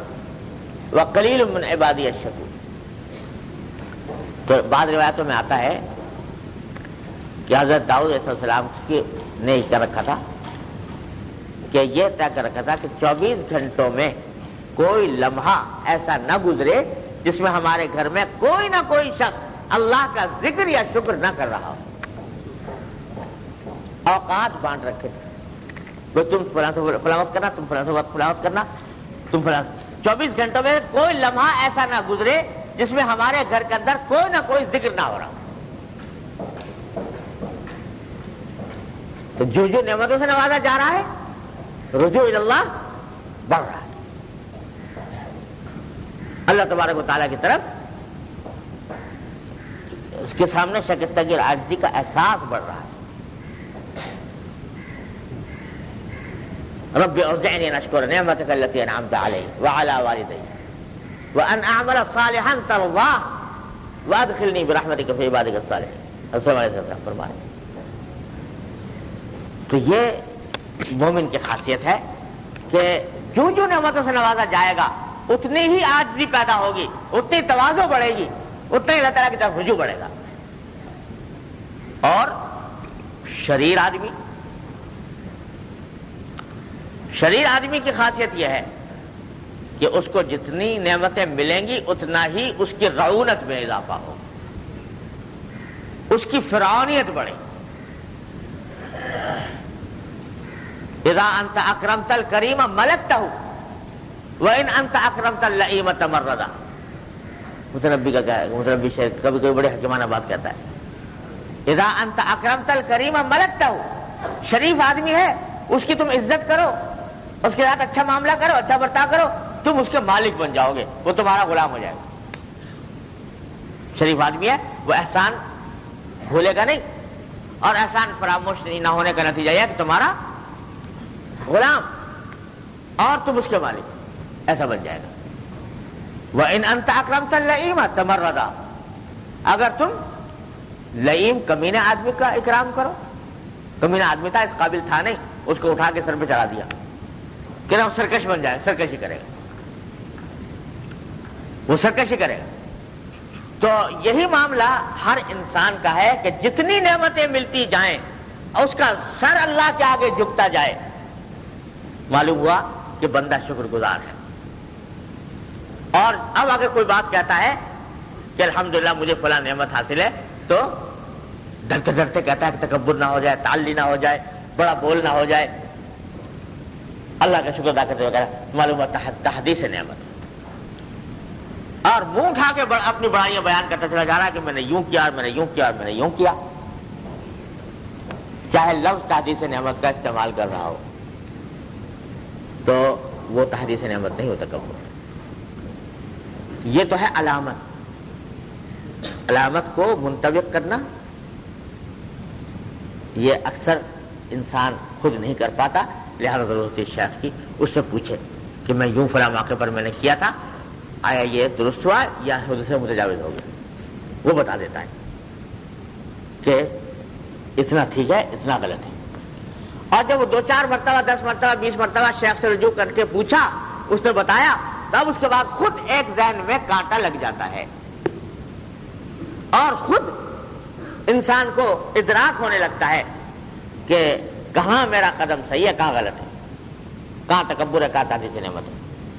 وقلیل من عبادی الشکور. تو بعض روایتوں میں آتا ہے کہ حضرت داؤد علیہ السلام نے کیا رکھا تھا کہ یہ طے کر رکھا تھا کہ 24 گھنٹوں میں کوئی لمحہ ایسا نہ گزرے جس میں ہمارے گھر میں کوئی نہ کوئی شخص اللہ کا ذکر یا شکر نہ کر رہا ہو. اوقات بانٹ رکھے تھے، تم فلاں وقت کرنا، تم فلاں وقت کرنا، تم فلاں 24 گھنٹوں میں کوئی لمحہ ایسا نہ گزرے جس میں ہمارے گھر کے اندر کوئی نہ کوئی ذکر نہ ہو رہا. تو جو نعمتوں سے نوازا جا رہا ہے، رجوع اللہ بڑھ رہا ہے اللہ تبارک و تعالیٰ کی طرف. اس کے سامنے شکستگی اور عاجزی کا احساس بڑھ رہا ہے. رب اوزعنی ان اشکر نعمتک التی انعمت علی وعلی والدی وان اعمل صالحا ترضاه وادخلنی برحمتک فی عبادک الصالحین. السلام علیکم فرمائے. تو یہ مومن کی خاصیت ہے کہ جو نعمتوں سے نوازا جائے گا اتنی ہی عاجزی پیدا ہوگی، اتنی تواضع بڑھے گی، اتنا ہی اللہ تعالیٰ کی طرف رجوع بڑھے گا. اور شریر آدمی کی خاصیت یہ ہے کہ اس کو جتنی نعمتیں ملیں گی اتنا ہی اس کی رعونت میں اضافہ ہوگا، اس کی فرعونیت بڑھے گی. اذا انت اکرمت الکریم ملکتہ وان انت اکرمت اللئیم تمردا. متنبی کا کیا ہے؟ متنبی شیخ کبھی کوئی بڑے حکیمانہ بات کہتا ہے. اذا انت اکرمت الکریم ملکتہ، شریف آدمی ہے اس کی تم عزت کرو، اس کے ساتھ اچھا معاملہ کرو، اچھا برتاؤ کرو، تم اس کے مالک بن جاؤ گے، وہ تمہارا غلام ہو جائے گا. شریف آدمی ہے وہ احسان بھولے گا نہیں، اور احسان فراموش نہ ہونے کا نتیجہ یہ ہے کہ تمہارا غلام اور تم اس کے مالک، ایسا بن جائے گا. وَإِنْ أَنْتَ أَكْرَمْتَ اللَّئِيمَ تَمَرَّدَا، اگر تم لئیم کمینے آدمی کا اکرام کرو. کمینے آدمی تھا، اس قابل تھا نہیں، اس کو اٹھا کے سر پہ چڑھا دیا کہ وہ سرکش بن جائے، سرکشی کرے گا، وہ سرکشی کرے گا. تو یہی معاملہ ہر انسان کا ہے کہ جتنی نعمتیں ملتی جائیں اس کا سر اللہ کے آگے جھکتا جائے. معلوم ہوا کہ بندہ شکر گزار ہے. اور اب اگر کوئی بات کہتا ہے کہ الحمدللہ مجھے فلاں نعمت حاصل ہے، تو ڈرتے ڈرتے کہتا ہے کہ تکبر نہ ہو جائے، تعلی نہ ہو جائے، بڑا بول نہ ہو جائے. اللہ کا شکر ادا کرتے وغیرہ معلوم ہوا تحدیث نعمت. اور منہ اٹھا کے اپنی بڑائیاں بیان کرتا چلا جا رہا ہے کہ میں نے یوں کیا، میں نے یوں کیا، میں نے یوں کیا، چاہے لفظ تحدیث نعمت کا استعمال کر رہا ہو، تو وہ تحدیث نعمت نہیں ہوتا. کبھی یہ تو ہے علامت کو منطبق کرنا. یہ اکثر انسان خود نہیں کر پاتا، لہذا ضرورت ہے شیخ کی اس سے پوچھے کہ میں یوں فلاں موقع پر میں نے کیا تھا، آیا یہ درست ہوا یا حد سے متجاوز ہو گیا. وہ بتا دیتا ہے کہ اتنا ٹھیک ہے، اتنا غلط ہے. اور جب وہ 2-4 مرتبہ 10 مرتبہ 20 مرتبہ شیخ سے رجوع کر کے پوچھا، اس نے بتایا، تب اس کے بعد خود ایک ذہن میں کانٹا لگ جاتا ہے اور خود انسان کو ادراک ہونے لگتا ہے کہ کہاں میرا قدم صحیح ہے، کہاں غلط ہے، کہاں تکبر ہے، کہاں تحدیث نعمت ہے.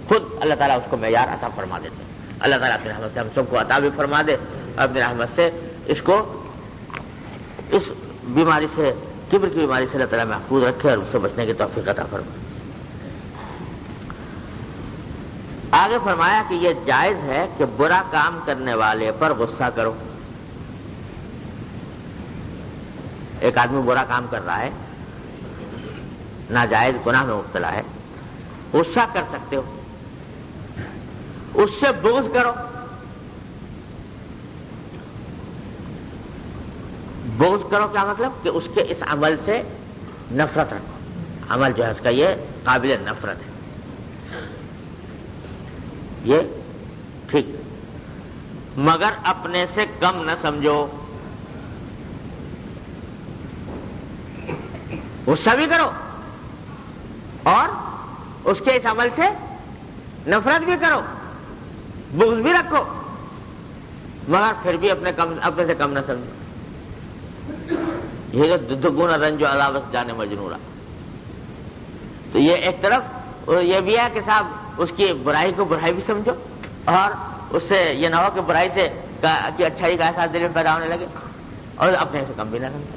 خود اللہ تعالیٰ اس کو معیار عطا فرما دیتے ہیں. اللہ تعالیٰ اپنی رحمت سے ہم سب کو عطا بھی فرما دے، اپنی رحمت سے اس کو اس بیماری سے، کبر کی بیماری سے اللہ تعالیٰ محفوظ رکھے اور اس سے بچنے کی توفیق عطا فرمائے. آگے فرمایا کہ یہ جائز ہے کہ برا کام کرنے والے پر غصہ کرو. ایک آدمی برا کام کر رہا ہے، ناجائز گناہ میں مبتلا ہے، غصہ کر سکتے ہو، اس سے بغض کرو. بغض کرو کیا مطلب؟ کہ اس کے اس عمل سے نفرت رکھو. عمل جو ہے اس کا یہ قابل نفرت ہے، یہ ٹھیک، مگر اپنے سے کم نہ سمجھو. غصہ بھی کرو اور اس کے اس عمل سے نفرت بھی کرو، بغض بھی رکھو، مگر پھر بھی اپنے سے کم نہ سمجھو. یہ دگنا رنجو علاوت جانے مجنورا. تو یہ ایک طرف یہ بھی ہے کہ صاحب اس کی برائی کو برائی بھی سمجھو اور اس سے یہ نہ ہو کہ برائی سے کہ اچھائی کا احساس دل میں پیدا ہونے لگے اور اپنے سے کم بھی نہ سمجھے.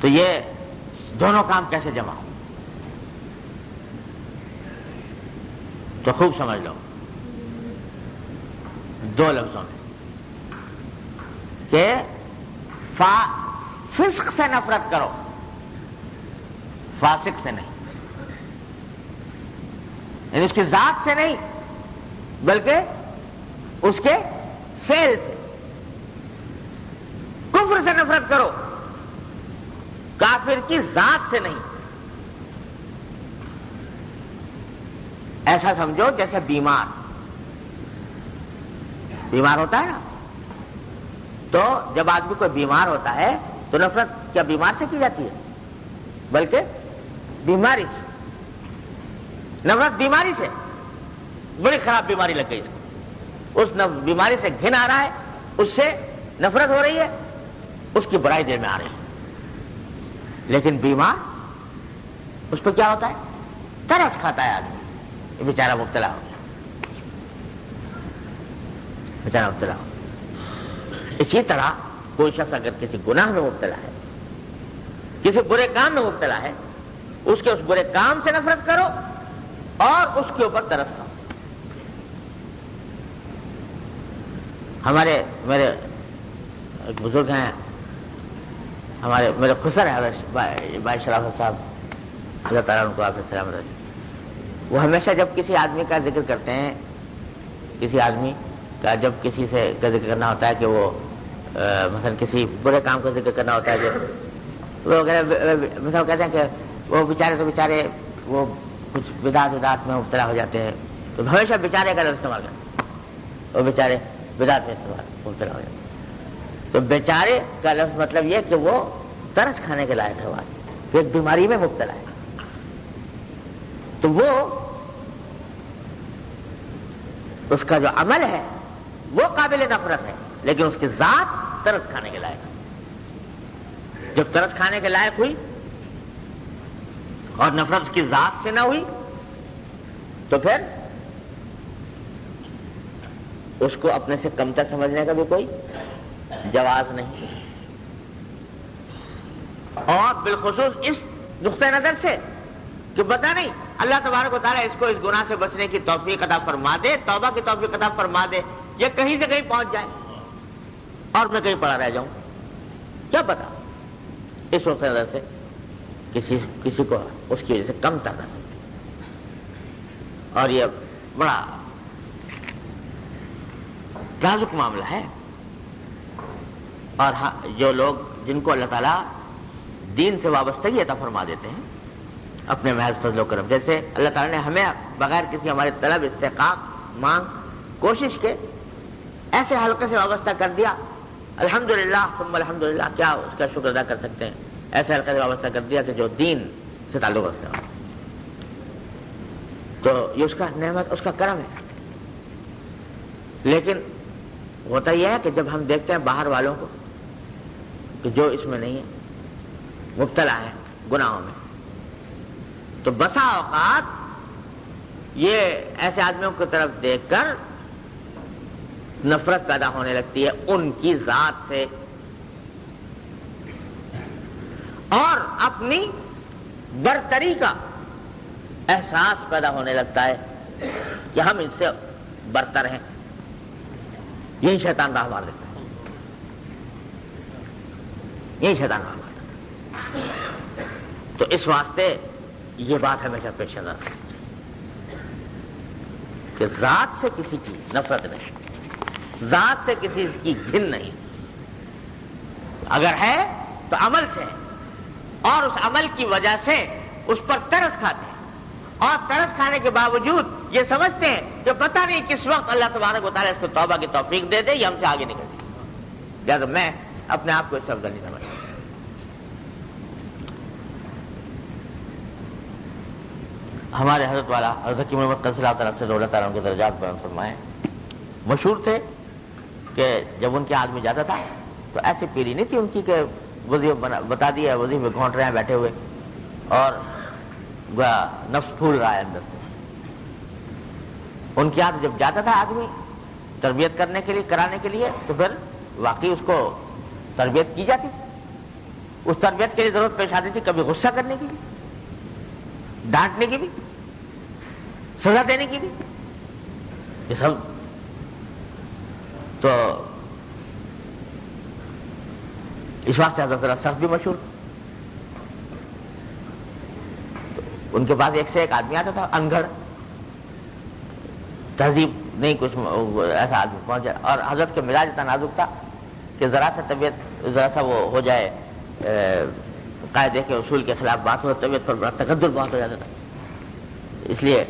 تو یہ دونوں کام کیسے جمع ہو تو خوب سمجھ لو دو لفظوں میں کہ فسق سے نفرت کرو، فاسق سے نہیں، یعنی اس کی ذات سے نہیں بلکہ اس کے فعل سے. کفر سے نفرت کرو، کافر کی ذات سے نہیں. ایسا سمجھو جیسے بیمار ہوتا ہے نا، تو جب آدمی کوئی بیمار ہوتا ہے تو نفرت کیا بیمار سے کی جاتی ہے بلکہ بیماری سے. نفرت بیماری سے، بڑی خراب بیماری لگ گئی اس کو، اس بیماری سے گھن آ رہا ہے، اس سے نفرت ہو رہی ہے، اس کی برائی دل میں آ رہی ہے. لیکن بیمار اس پہ کیا ہوتا ہے؟ ترس کھاتا ہے آدمی، یہ بیچارہ مبتلا ہو گیا، بیچارہ مبتلا ہو. اسی طرح کوئی شخص اگر کسی گناہ میں مبتلا ہے، کسی برے کام میں مبتلا ہے، اس کے اس برے کام سے نفرت کرو اور اس کے اوپر ترس کھاؤ. میرے ایک بزرگ ہیں، میرے خسر ہے بھائی شرافت صاحب، اللہ تعالیٰ ان کو آپ سلامت رکھے. وہ ہمیشہ جب کسی آدمی کا ذکر کرتے ہیں، کسی آدمی کا جب کسی سے کا ذکر کرنا ہوتا ہے کہ وہ مثلا کسی برے کام کا ذکر کرنا ہوتا ہے کہ وہ مثلا کہتے ہیں کہ وہ بیچارے وہ کچھ بدعت میں مبتلا ہو جاتے ہیں، تو ہمیشہ بیچارے کا لفظ استعمال کرتے ہیں، وہ بیچارے بدعت میں مبتلا ہو جاتے ہیں. تو بیچارے کا لفظ مطلب یہ کہ وہ ترس کھانے کے لائق ہے، وہ ایک بیماری میں مبتلا ہے. تو وہ اس کا جو عمل ہے وہ قابل نفرت ہے، لیکن اس کی ذات ترس کھانے کے لائق ہے. جب ترس کھانے کے لائق ہوئی اور نفرت اس کی ذات سے نہ ہوئی تو پھر اس کو اپنے سے کمتر سمجھنے کا بھی کوئی جواز نہیں. اور بالخصوص اس نقطۂ نظر سے کہ پتہ نہیں اللہ تبارک و تعالیٰ اس کو اس گناہ سے بچنے کی توفیق عطا فرما دے، توبہ کی توفیق عطا فرما دے، یہ کہیں سے کہیں پہنچ جائے اور میں کہیں پڑا رہ جاؤں، کیا پتا. اس نقطۂ نظر سے کسی کو اس کی وجہ سے کم تر نہ سمجھے. اور یہ بڑا نازک معاملہ ہے. اور جو لوگ جن کو اللہ تعالیٰ دین سے وابستگی عطا فرما دیتے ہیں اپنے محض فضل و کرم، جیسے اللہ تعالیٰ نے ہمیں بغیر کسی ہمارے طلب، استحقاق، مانگ، کوشش کے ایسے حلقے سے وابستہ کر دیا، الحمدللہ ثم الحمدللہ، کیا اس کا شکر ادا کر سکتے ہیں. ایسے حلقے سے وابستہ کر دیا کہ جو دین سے تعلق رکھتے ہیں، تو یہ اس کا نعمت، اس کا کرم ہے. لیکن ہوتا یہ ہے کہ جب ہم دیکھتے ہیں باہر والوں کو کہ جو اس میں نہیں ہے، مبتلا ہے گناہوں میں، تو بسا اوقات یہ ایسے آدمیوں کی طرف دیکھ کر نفرت پیدا ہونے لگتی ہے ان کی ذات سے، اور اپنی برتری کا احساس پیدا ہونے لگتا ہے کہ ہم ان سے برتر ہیں. یہی شیطان راہ مار دیتا ہے، یہی شیطان راہ مار دیتا ہے. تو اس واسطے یہ بات ہمیشہ پیش نظر رکھنی چاہیے کہ ذات سے کسی کی نفرت نہیں، ذات سے کسی کی گھن نہیں. اگر ہے تو عمل سے ہے، اور اس عمل کی وجہ سے اس پر ترس کھاتے ہیں، اور ترس کھانے کے باوجود یہ سمجھتے ہیں کہ پتہ نہیں کس وقت اللہ تبارک و تعالیٰ اس کو توبہ کی توفیق دے دے یا ہم سے آگے نکل جائے. لہٰذا میں اپنے آپ کو اس سے افضل نہیں سمجھتا. ہمارے حضرت والا حضرت کی محمد قدس اللہ تعالیٰ سے اللہ تعالیٰ ان کے درجات بیان فرمائے، مشہور تھے کہ جب ان کے آدمی جاتا تھا تو ایسی پیری نہیں تھی ان کی کہ وظیفہ بتا دیا، وظیفے میں گھونٹ رہے ہیں بیٹھے ہوئے اور نفس پھول رہا ہے اندر سے. ان کے ہاتھ جب جاتا تھا آدمی تربیت کرنے کے لیے کرانے کے لیے تو پھر واقعی اس کو تربیت کی جاتی تھی. اس تربیت کے لیے ضرورت پیش آتی تھی کبھی غصہ کرنے کی بھی, ڈانٹنے کی بھی, سزا دینے کی بھی, یہ سب. تو اس واسطے حضرت سخت بھی مشہور. ان کے پاس ایک سے ایک آدمی آتا تھا, انگھڑ, تہذیب نہیں کچھ ایسا آدمی پہنچا, اور حضرت کے مزاج اتنا نازک تھا کہ ذرا سا طبیعت ذرا سا وہ ہو جائے قاعدے کے اصول کے خلاف بات ہو, طبیعت پر بڑا تقدر بہت ہو جاتا تھا. اس لیے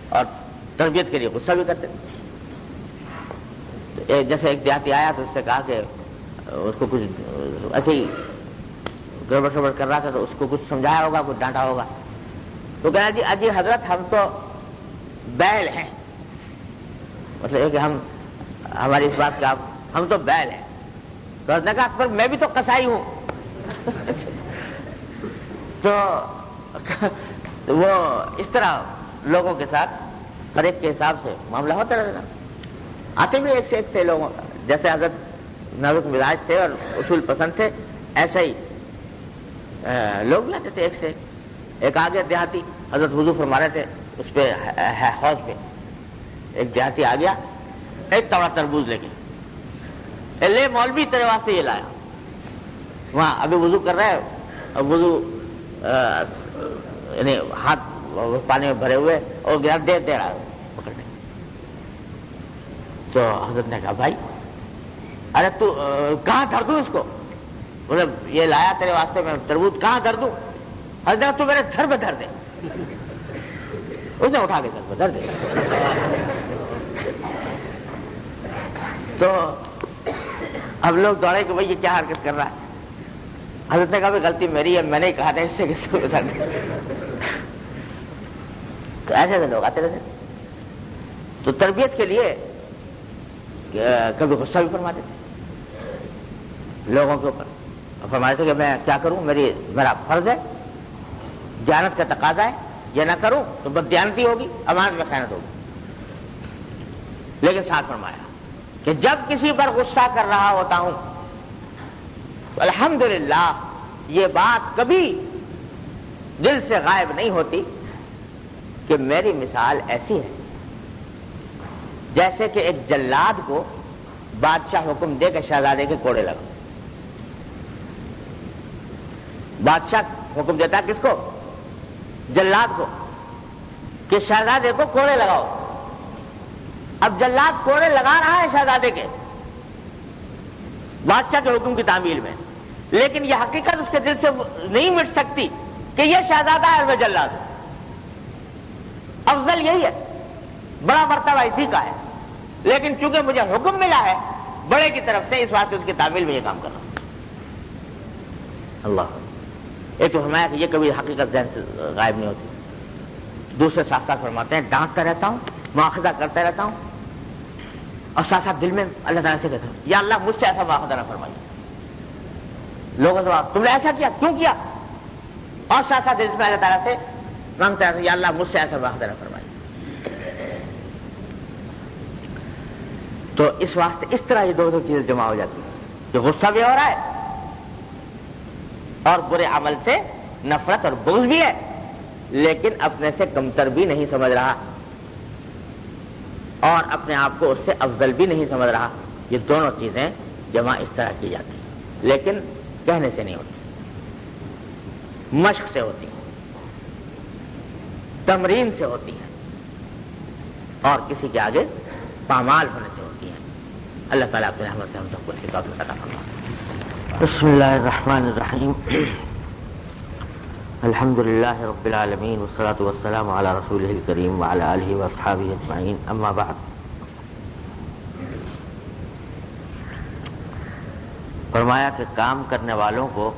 اور تربیت کے لیے غصہ بھی کرتے تھے. جیسے ایک دیہاتی آیا تو اس سے کہا کہ اس کو کچھ ایسے ہی گڑبڑ شڑبڑ کر رہا تھا تو اس کو کچھ سمجھایا ہوگا, کچھ ڈانٹا ہوگا. تو کہا جی اجی حضرت ہم تو بیل ہیں, مطلب یہ کہ ہماری اس بات کا ہم تو بیل ہیں. تو حضرت نے کہا پر میں بھی تو قصائی ہوں. تو وہ اس طرح لوگوں کے ساتھ ہر ایک کے حساب سے معاملہ ہوتا رہتا. آتے بھی ایک سے ایک تھے لوگوں, جیسے حضرت نازک مزاج تھے اور اصول پسند تھے, ایسے ہی لوگ بھی آتے تھے ایک سے ایک. آگے دیہاتی حضرت وضو فرما رہے تھے اس پہ حوض پہ, ایک دیہاتی آ گیا ایک توڑا تربوز لے کے, لے مولوی تیرے واسطے یہ لایا. وہاں ابھی وضو کر رہا ہے, اور وضو یعنی ہاتھ پانی میں بھرے ہوئے اور گرا دے رہا ہے پکڑنے. تو حضرت نے کہا بھائی ارے تو کہاں دھر دوں اس کو, مطلب یہ لایا تیرے واسطے میں تربوز, کہاں دھر دوں؟ حضرت نے کہا تو میرے سر پہ دھر دے. اس نے اٹھا کے سر پہ دھر دے. تو اب لوگ دوڑے کہ بھائی یہ کیا حرکت کر رہا ہے. حضرت نے کہا بھی غلطی میری ہے, میں نے کہا تھا اس سے کس کو دھر دے. تو ایسے لوگ آتے رہتے. تو تربیت کے لیے کبھی غصہ بھی فرماتے تھے لوگوں کے اوپر, فرماتے تھے کہ میں کیا کروں, میرا فرض ہے, دیانت کا تقاضا ہے, یہ نہ کروں تو بددیانتی ہوگی, امانت میں خیانت ہوگی. لیکن ساتھ فرمایا کہ جب کسی پر غصہ کر رہا ہوتا ہوں تو الحمدللہ یہ بات کبھی دل سے غائب نہیں ہوتی کہ میری مثال ایسی ہے جیسے کہ ایک جلاد کو بادشاہ حکم دے کہ شہزادے کے کوڑے لگاؤ. بادشاہ حکم دیتا کس کو؟ جلاد کو, کہ شہزادے کو کوڑے لگاؤ. اب جلاد کوڑے لگا رہا ہے شہزادے کے بادشاہ کے حکم کی تعمیل میں, لیکن یہ حقیقت اس کے دل سے نہیں مٹ سکتی کہ یہ شہزادہ ہے اور میں جلاد ہوں. افضل یہی ہے, بڑا مرتبہ اسی کا ہے, لیکن چونکہ مجھے حکم ملا ہے بڑے کی طرف سے, اس واسطے اس کی تعمیل میں یہ کام کر رہا ہوں. اللہ, ایک تو فرمایا کہ یہ کبھی حقیقت ذہن سے غائب نہیں ہوتی. دوسرے ساتھ ساتھ فرماتے ہیں ڈانٹتا رہتا ہوں, مواخذہ کرتا رہتا ہوں, اور ساتھ ساتھ دل میں اللہ تعالیٰ سے کہتا ہوں یا اللہ مجھ سے ایسا مواخذہ نہ فرمائیے. لوگوں سے تم نے ایسا کیا, کیوں کیا؟ اور ساتھ ساتھ دل میں اللہ تعالیٰ سے مانگتا ہے یا اللہ مجھ سے ایسا مواخذہ نہ فرمائیے. تو اس واسطے اس طرح یہ دو چیزیں جمع ہو جاتی ہیں کہ غصہ بھی ہو رہا ہے اور برے عمل سے نفرت اور بغض بھی ہے, لیکن اپنے سے کمتر بھی نہیں سمجھ رہا اور اپنے آپ کو اس سے افضل بھی نہیں سمجھ رہا. یہ دونوں چیزیں جمع اس طرح کی جاتی ہیں, لیکن کہنے سے نہیں ہوتی, مشق سے ہوتی ہیں, تمرین سے ہوتی ہیں, اور کسی کے آگے پامال ہونے سے ہوتی ہیں. اللہ تعالیٰ اپنے رحمت سے ہم سب کو اس کی توفیق عطا فرمائے. بسم اللہ الرحمن الرحیم. الحمد للہ رب العالمین والصلاة والسلام علی رسولہ الکریم وعلی آلہ واصحابہ اجمعین, اما بعد. فرمایا کہ کام کرنے والوں کو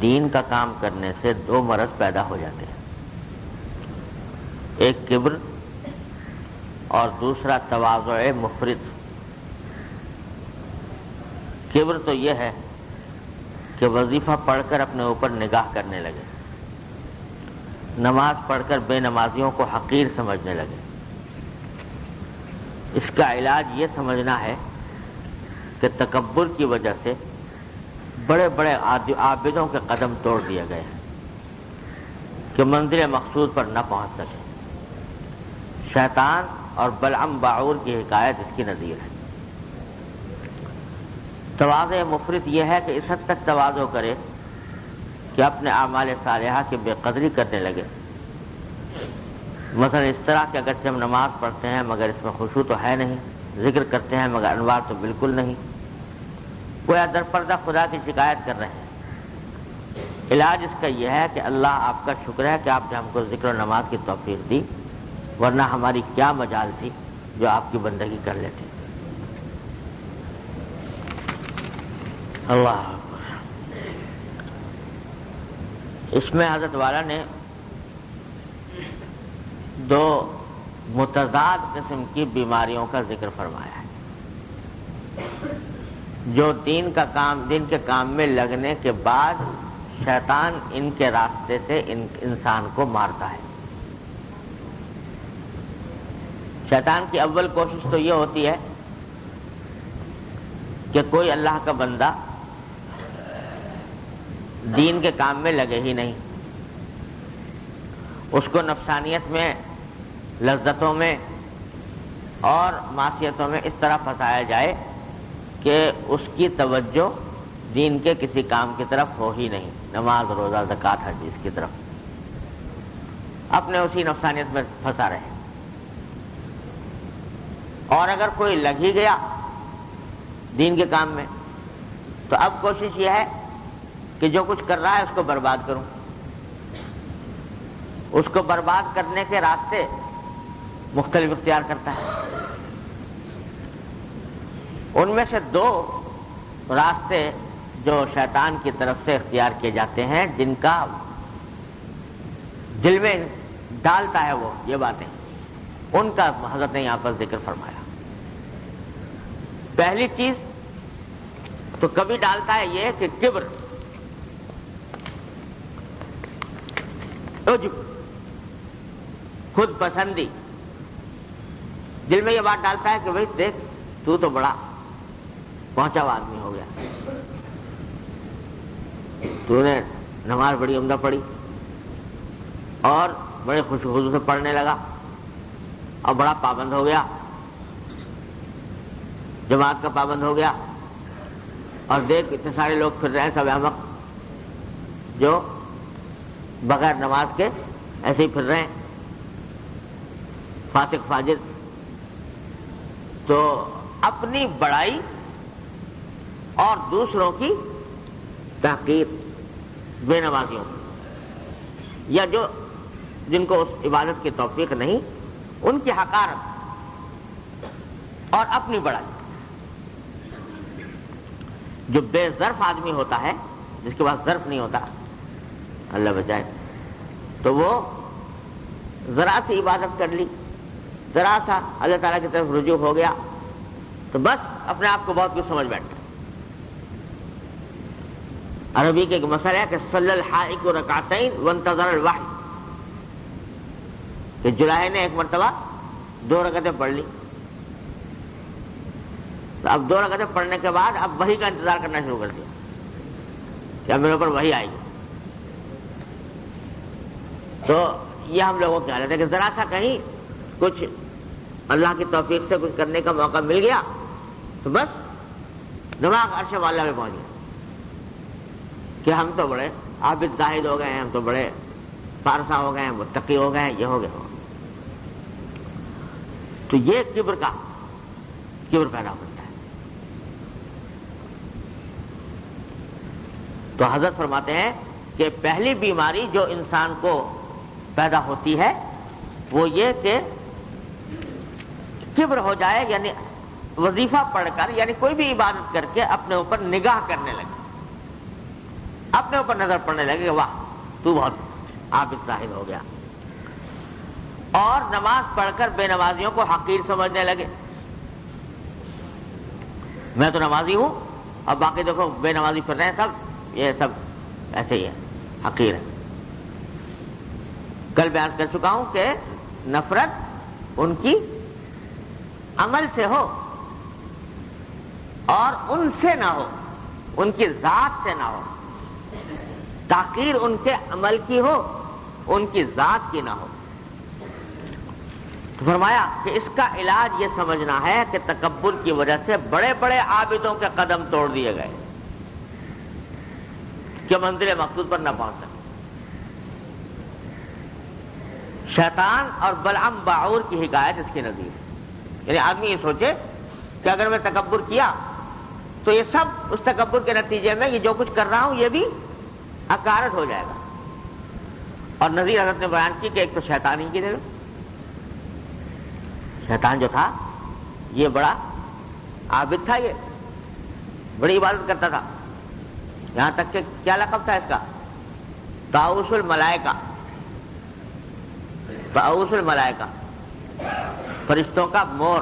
دین کا کام کرنے سے دو مرض پیدا ہو جاتے ہیں, ایک کبر اور دوسرا تواضع مفرط. کبر تو یہ ہے کہ وظیفہ پڑھ کر اپنے اوپر نگاہ کرنے لگے, نماز پڑھ کر بے نمازیوں کو حقیر سمجھنے لگے, اس کا علاج یہ سمجھنا ہے کہ تکبر کی وجہ سے بڑے بڑے عابدوں کے قدم توڑ دیے گئے ہیں کہ منزل مقصود پر نہ پہنچ سکے. شیطان اور بلعم باعور کی حکایت اس کی نظیر ہے. تواضع مفرط یہ ہے کہ اس حد تک تواضع کرے کہ اپنے اعمال صالحہ کی بے قدری کرنے لگے. مثلا اس طرح کہ اگرچہ ہم نماز پڑھتے ہیں مگر اس میں خشوع تو ہے نہیں، ذکر کرتے ہیں مگر انوار تو بالکل نہیں، گویا در پردہ خدا کی شکایت کر رہے ہیں. علاج اس کا یہ ہے کہ اللہ آپ کا شکر ہے کہ آپ نے ہم کو ذکر و نماز کی توفیق دی، ورنہ ہماری کیا مجال تھی جو آپ کی بندگی کر لیتے. اللہ اکبر. اس میں حضرت والا نے دو متضاد قسم کی بیماریوں کا ذکر فرمایا ہے جو دین کے کام میں لگنے کے بعد شیطان ان کے راستے سے انسان کو مارتا ہے. شیطان کی اول کوشش تو یہ ہوتی ہے کہ کوئی اللہ کا بندہ دین کے کام میں لگے ہی نہیں، اس کو نفسانیت میں، لذتوں میں اور معصیتوں میں اس طرح پھنسایا جائے کہ اس کی توجہ دین کے کسی کام کی طرف ہو ہی نہیں، نماز، روزہ، زکوٰۃ، حج اس کی طرف، اپنے اسی نفسانیت میں پھنسا رہے. اور اگر کوئی لگ ہی گیا دین کے کام میں تو اب کوشش یہ ہے کہ جو کچھ کر رہا ہے اس کو برباد کروں. اس کو برباد کرنے کے راستے مختلف اختیار کرتا ہے. ان میں سے دو راستے جو شیطان کی طرف سے اختیار کیے جاتے ہیں، جن کا دل میں ڈالتا ہے وہ یہ باتیں، ان کا حضرت نے یہاں پر ذکر فرمایا. پہلی چیز تو کبھی ڈالتا ہے یہ کہ کبر، عجب، خود پسندی. دل میں یہ بات ڈالتا ہے کہ بھئی دیکھ تو بڑا پہنچا ہوا آدمی ہو گیا، تو نے نماز بڑی عمدہ پڑھی اور بڑے خوش خضو سے پڑھنے لگا اور بڑا پابند ہو گیا، جماعت کا پابند ہو گیا، اور دیکھ اتنے سارے لوگ پھر رہے ہیں سب احمق جو بغیر نماز کے ایسے ہی پھر رہے ہیں، فاسق فاجر. تو اپنی بڑائی اور دوسروں کی تحقیر، بے نمازیوں یا جن کو اس عبادت کی توفیق نہیں، ان کی حقارت اور اپنی بڑائی. جو بے ظرف آدمی ہوتا ہے، جس کے پاس ظرف نہیں ہوتا، اللہ بچائے، تو وہ ذرا سی عبادت کر لی، ذرا سا اللہ تعالیٰ کی طرف رجوع ہو گیا تو بس اپنے آپ کو بہت کچھ سمجھ بیٹھتا. عربی کے ایک مسئلہ ہے کہ صلی الحائق رکعتین وانتظر الوحی، کہ جلاہے نے ایک مرتبہ 2 رکعتیں پڑھ لی، تو اب 2 رکعتیں پڑھنے کے بعد اب وحی کا انتظار کرنا شروع کر دیا کہ اب میرے اوپر وحی آئے گی. تو یہ ہم لوگوں کی حالت ہے کہ ذرا سا کہیں کچھ اللہ کی توفیق سے کچھ کرنے کا موقع مل گیا تو بس دماغ عرش والا میں پہنچ گیا کہ ہم تو بڑے عابد زاہد ہو گئے ہیں، ہم تو بڑے پارسا ہو گئے ہیں، متقی ہو گئے ہیں، یہ ہو گئے. تو یہ کبر پیدا ہوتا ہے. تو حضرت فرماتے ہیں کہ پہلی بیماری جو انسان کو پیدا ہوتی ہے وہ یہ کہ کبر ہو جائے، یعنی وظیفہ پڑھ کر، یعنی کوئی بھی عبادت کر کے اپنے اوپر نگاہ کرنے لگے، اپنے اوپر نظر پڑنے لگے کہ واہ تو بہت عابد زاہد ہو گیا، اور نماز پڑھ کر بے نمازیوں کو حقیر سمجھنے لگے. میں تو نمازی ہوں اور باقی دیکھو بے نمازی پھر رہے ہیں، سب یہ سب ایسے ہی ہے، حقیر ہے. کل بیان کر چکا ہوں کہ نفرت ان کی عمل سے ہو اور ان سے نہ ہو، ان کی ذات سے نہ ہو، تحقیر ان کے عمل کی ہو، ان کی ذات کی نہ ہو۔ تو فرمایا کہ اس کا علاج یہ سمجھنا ہے کہ تکبر کی وجہ سے بڑے بڑے عابدوں کے قدم توڑ دیے گئے کہ منزل مقصود پر نہ پہنچ سکے۔ شیطان اور بلعم باعور کی حکایت اس کی نظیر ہے، یعنی آدمی یہ سوچے کہ اگر میں تکبر کیا تو یہ سب اس تکبر کے نتیجے میں یہ جو کچھ کر رہا ہوں یہ بھی عقارت ہو جائے گا۔ اور نظیر حضرت نے بیان کی کہ ایک تو شیطان ہی کی دے لو، شیطان جو تھا یہ بڑا عابد تھا، یہ بڑی عبادت کرتا تھا، یہاں تک کہ کیا لقب تھا اس کا؟ طاؤوس الملائکہ، طاؤوس الملائکہ، فرشتوں کا مور۔